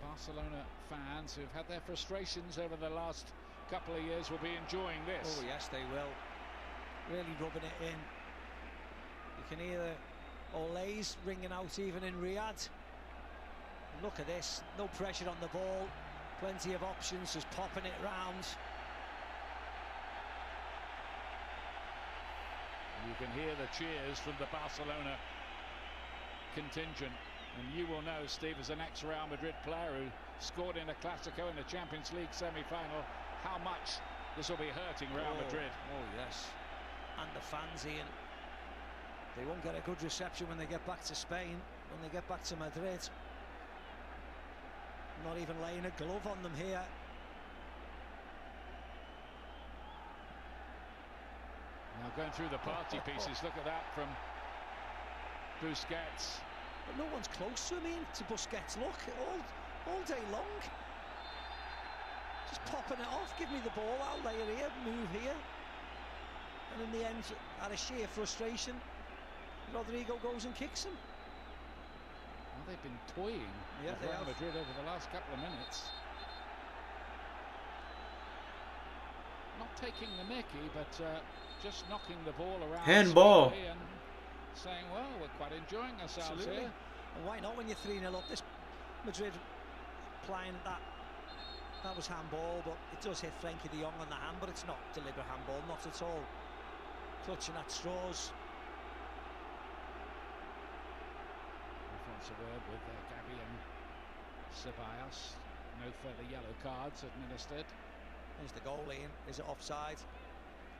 Barcelona fans who've had their frustrations over the last couple of years will be enjoying this. Oh yes, they will. Really rubbing it in. You can hear the Olays ringing out even in Riyadh. Look at this, no pressure on the ball, plenty of options, just popping it round. You can hear the cheers from the Barcelona contingent. And you will know, Steve, as an ex-Real Madrid player who scored in a Clásico in the Champions League semi-final, how much this will be hurting Real Madrid. Oh, yes. And the fans, Ian. They won't get a good reception when they get back to Spain, when they get back to Madrid. Not even laying a glove on them here. Now going through the party pieces, look at that from Busquets. But no one's close to him, Ian, to Busquets. Look, all day long. Just popping it off, give me the ball, I'll lay it here, move here. And in the end, out of sheer frustration, Rodrigo goes and kicks him. Well, they've been toying with Real Madrid over the last couple of minutes. Not taking the mickey, but just knocking the ball around. Handball. And saying, well, we're quite enjoying ourselves Absolutely. here. And why not when you're 3-0 up? This Madrid playing that was handball, but it does hit Frenkie de Jong on the hand, but it's not deliberate handball, not at all. Clutching at straws. Offensive word with Gavi and Ceballos. No further yellow cards administered. There's the goal, Ian. Is it offside?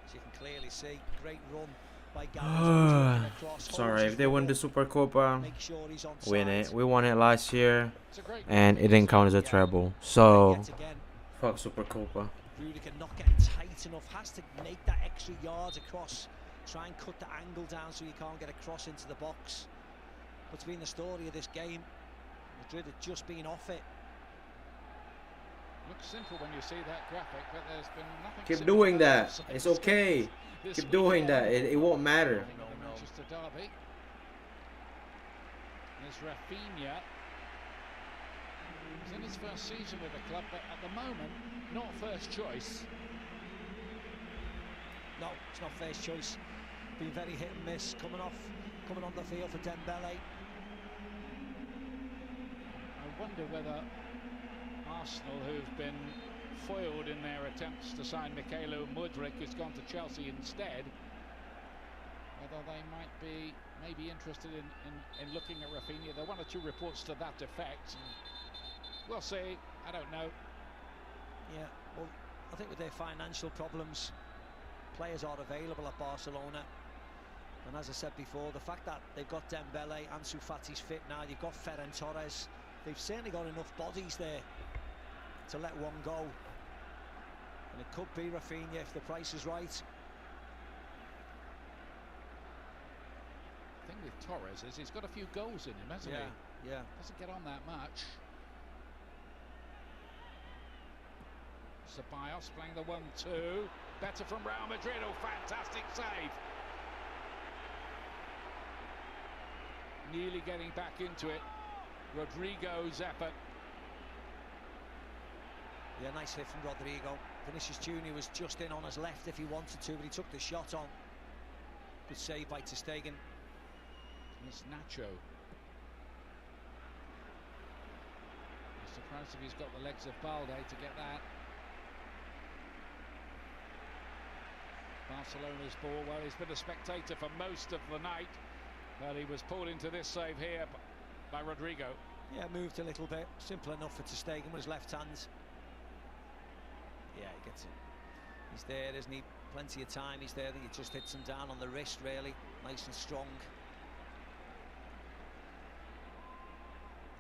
As you can clearly see, great run by Gavi. Sorry, if they win the Super Copa, Sure win it. We won it last year, and it didn't count as a treble. So, fuck Super Copa. Rudiger not getting tight enough, has to make that extra yard across, try and cut the angle down so you can't get a cross into the box. What's been the story of this game? Madrid had just been off it. Looks simple when you see that graphic, but there's been nothing. Keep doing that. It's okay. Keep doing that. It won't matter. Manchester derby. There's Rafinha. He's in his first season with the club, but at the moment, not first choice. No, it's not first choice. Been very hit and miss. Coming on the field for Dembele. I wonder whether Arsenal, who've been foiled in their attempts to sign Mykhailo Mudryk, who's gone to Chelsea instead, whether they might be maybe interested in looking at Rafinha. There are one or two reports to that effect. We'll see. I don't know. Yeah, well, I think with their financial problems, players are available at Barcelona. And as I said before, the fact that they've got Dembele, Ansu Fati's fit now, you've got Ferran Torres, they've certainly got enough bodies there to let one go. And it could be Rafinha if the price is right. The thing with Torres is he's got a few goals in him, hasn't he? Yeah. Doesn't get on that much. Ceballos playing the 1-2. Better from Real Madrid. Oh, fantastic save. Nearly getting back into it. Rodrigo's effort. Yeah, nice hit from Rodrigo. Vinicius Junior was just in on his left if he wanted to, but he took the shot on. Good save by ter Stegen. It's Nacho. I'm surprised if he's got the legs of Balde to get that. Barcelona's ball. Well, he's been a spectator for most of the night, but he was pulled into this save here by Rodrigo. Yeah, moved a little bit. Simple enough for ter Stegen with his left hand. Yeah, he gets it. He's there, isn't he? Plenty of time. He's there. That he just hits him down on the wrist, really. Nice and strong.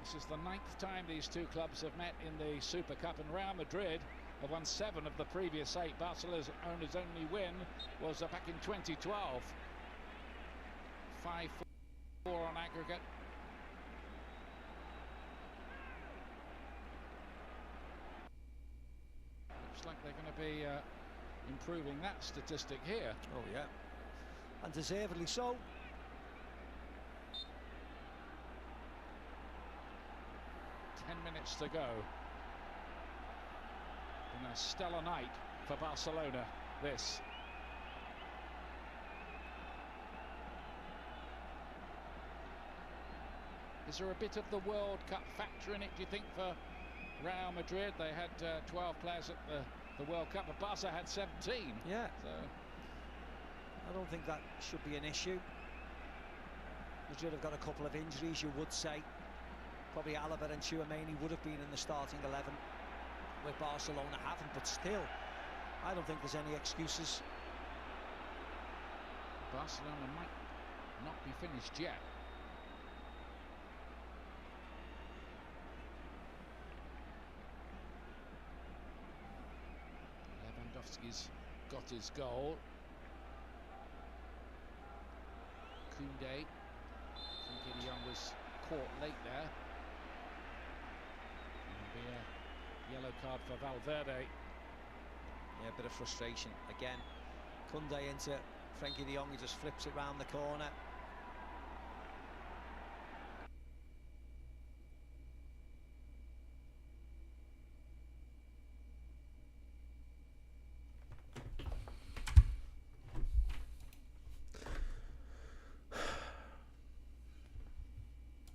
This is the 9th time these two clubs have met in the Super Cup, and Real Madrid have won 7 of the previous 8. Barcelona's only win was back in 2012. 5-4 on aggregate. Looks like they're going to be improving that statistic here. Oh, yeah. And deservedly so. Minutes to go in a stellar night for Barcelona. This is there a bit of the World Cup factor in it, do you think, for Real Madrid? They had 12 players at the World Cup, but Barca had 17. Yeah, so I don't think that should be an issue. Madrid have got a couple of injuries, you would say. Probably Hala and Tchouaméni would have been in the starting 11, where Barcelona haven't, but still, I don't think there's any excuses. Barcelona might not be finished yet. Lewandowski's got his goal. Koundé. Frenkie de Jong was caught late there. Be a yellow card for Valverde. Yeah, a bit of frustration again. Koundé into Frenkie de Jong, he just flips it round the corner.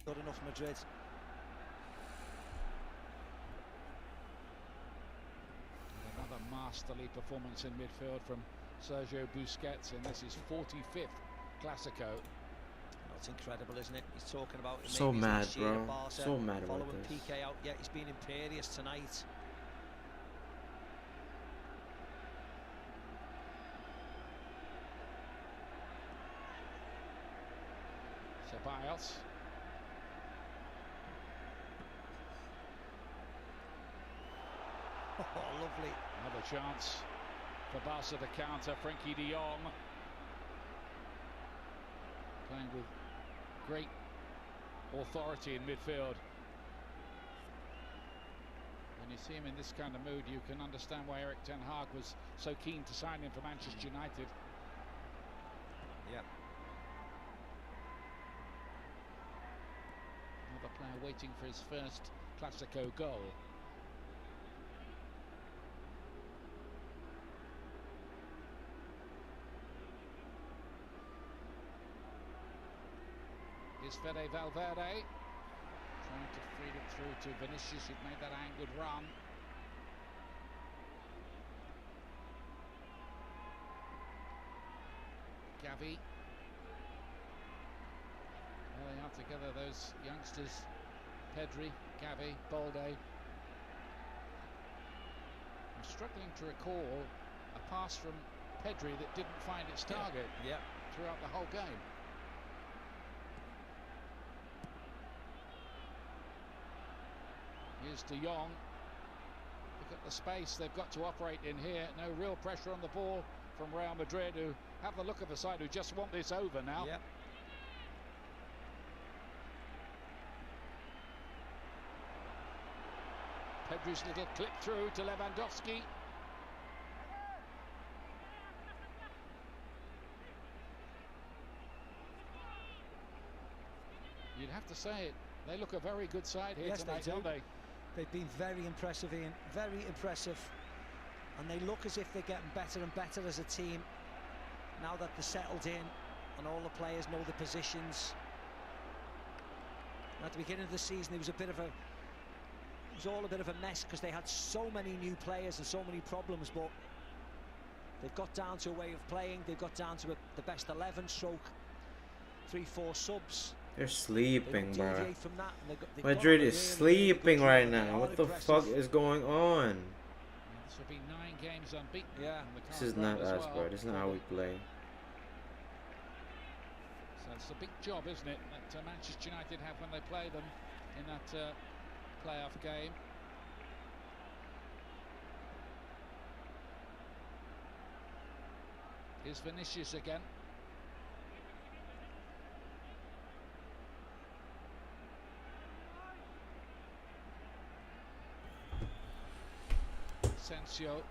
Good enough, Madrid. Masterly performance in midfield from Sergio Busquets, and this is 45th Clasico. Oh, it's incredible, isn't it? He's talking about so mad, bro. Barca, so mad about following this. PK out. Yeah, he's been imperious tonight. Ceballos. Oh, lovely. Another chance for Barca to counter. Frenkie de Jong playing with great authority in midfield. When you see him in this kind of mood, you can understand why Erik ten Hag was so keen to sign him for Manchester United. Yep. Another player waiting for his first Clasico goal. Here's Fede Valverde trying to feed it through to Vinicius, who'd made that angled run. Gavi. Well, they are together, those youngsters. Pedri, Gavi, Balde. I'm struggling to recall a pass from Pedri that didn't find its target throughout the whole game. Here's de Jong. Look at the space they've got to operate in here. No real pressure on the ball from Real Madrid, who have the look of a side who just want this over now. Yep. Pedri's little clip through to Lewandowski. You'd have to say it. They look a very good side here tonight, don't they? They've been very impressive, Ian, very impressive. And they look as if they're getting better and better as a team now that they're settled in and all the players know the positions. At the beginning of the season, it was all a bit of a mess because they had so many new players and so many problems, but they've got down to a way of playing. They've got down to the best 11 stroke 3-4 subs. They're sleeping, bro. From that, they've Madrid got is really, sleeping really right now. What the fuck is going on? This will be 9 games unbeaten. Yeah. This is not us, bro. This is not how we play. So it's a big job, isn't it, that Manchester United have when they play them in that playoff game. Here's Vinicius again. Asensio. Real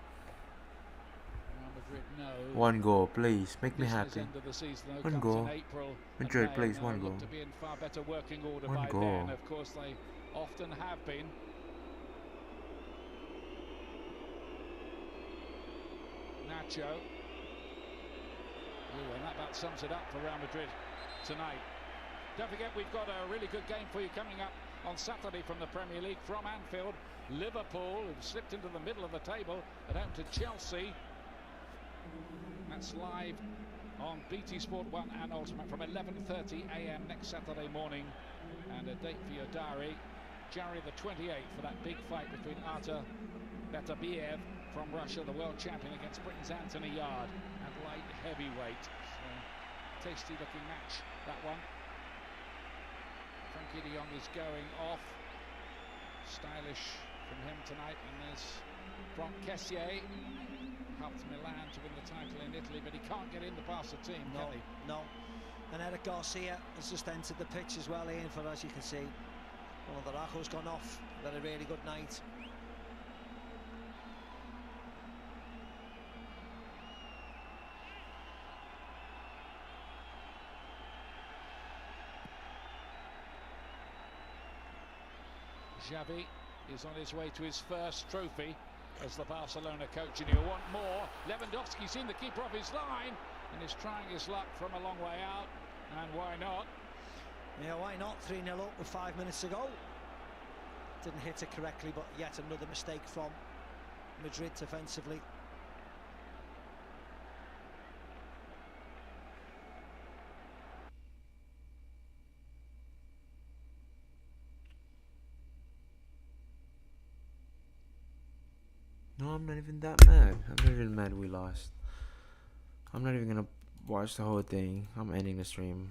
Madrid know. One goal, please. Make me This is happy. end of the season, though, One comes goal. in April Madrid, and May, please, and one they'll goal. look to be in far better working order One by goal. then. Of course, they often have been. Nacho. Ooh, and that about sums it up for Real Madrid tonight. Don't forget, we've got a really good game for you coming up on Saturday from the Premier League from Anfield. Liverpool have slipped into the middle of the table at home to Chelsea. That's live on BT Sport 1 and Ultimate from 11:30 AM next Saturday morning. And a date for your diary, January the 28th, for that big fight between Artur Beterbiev from Russia, the world champion, against Britain's Anthony Yard at light heavyweight. So, tasty looking match, that one. Frankie de Jong is going off. Stylish from him tonight. And there's Franck Kessié, helped Milan to win the title in Italy, but he can't get in the past the team, can he? No. And Eric Garcia has just entered the pitch as well, Ian, for, as you can see, one of the Rajo's gone off. Had a really good night. Xavi is on his way to his first trophy as the Barcelona coach, and he'll want more. Lewandowski's seen the keeper off his line and is trying his luck from a long way out, and why not? Yeah, why not? 3-0 up with 5 minutes to go. Didn't hit it correctly, but yet another mistake from Madrid defensively. No, I'm not even that mad. I'm not even mad we lost. I'm not even gonna watch the whole thing. I'm ending the stream.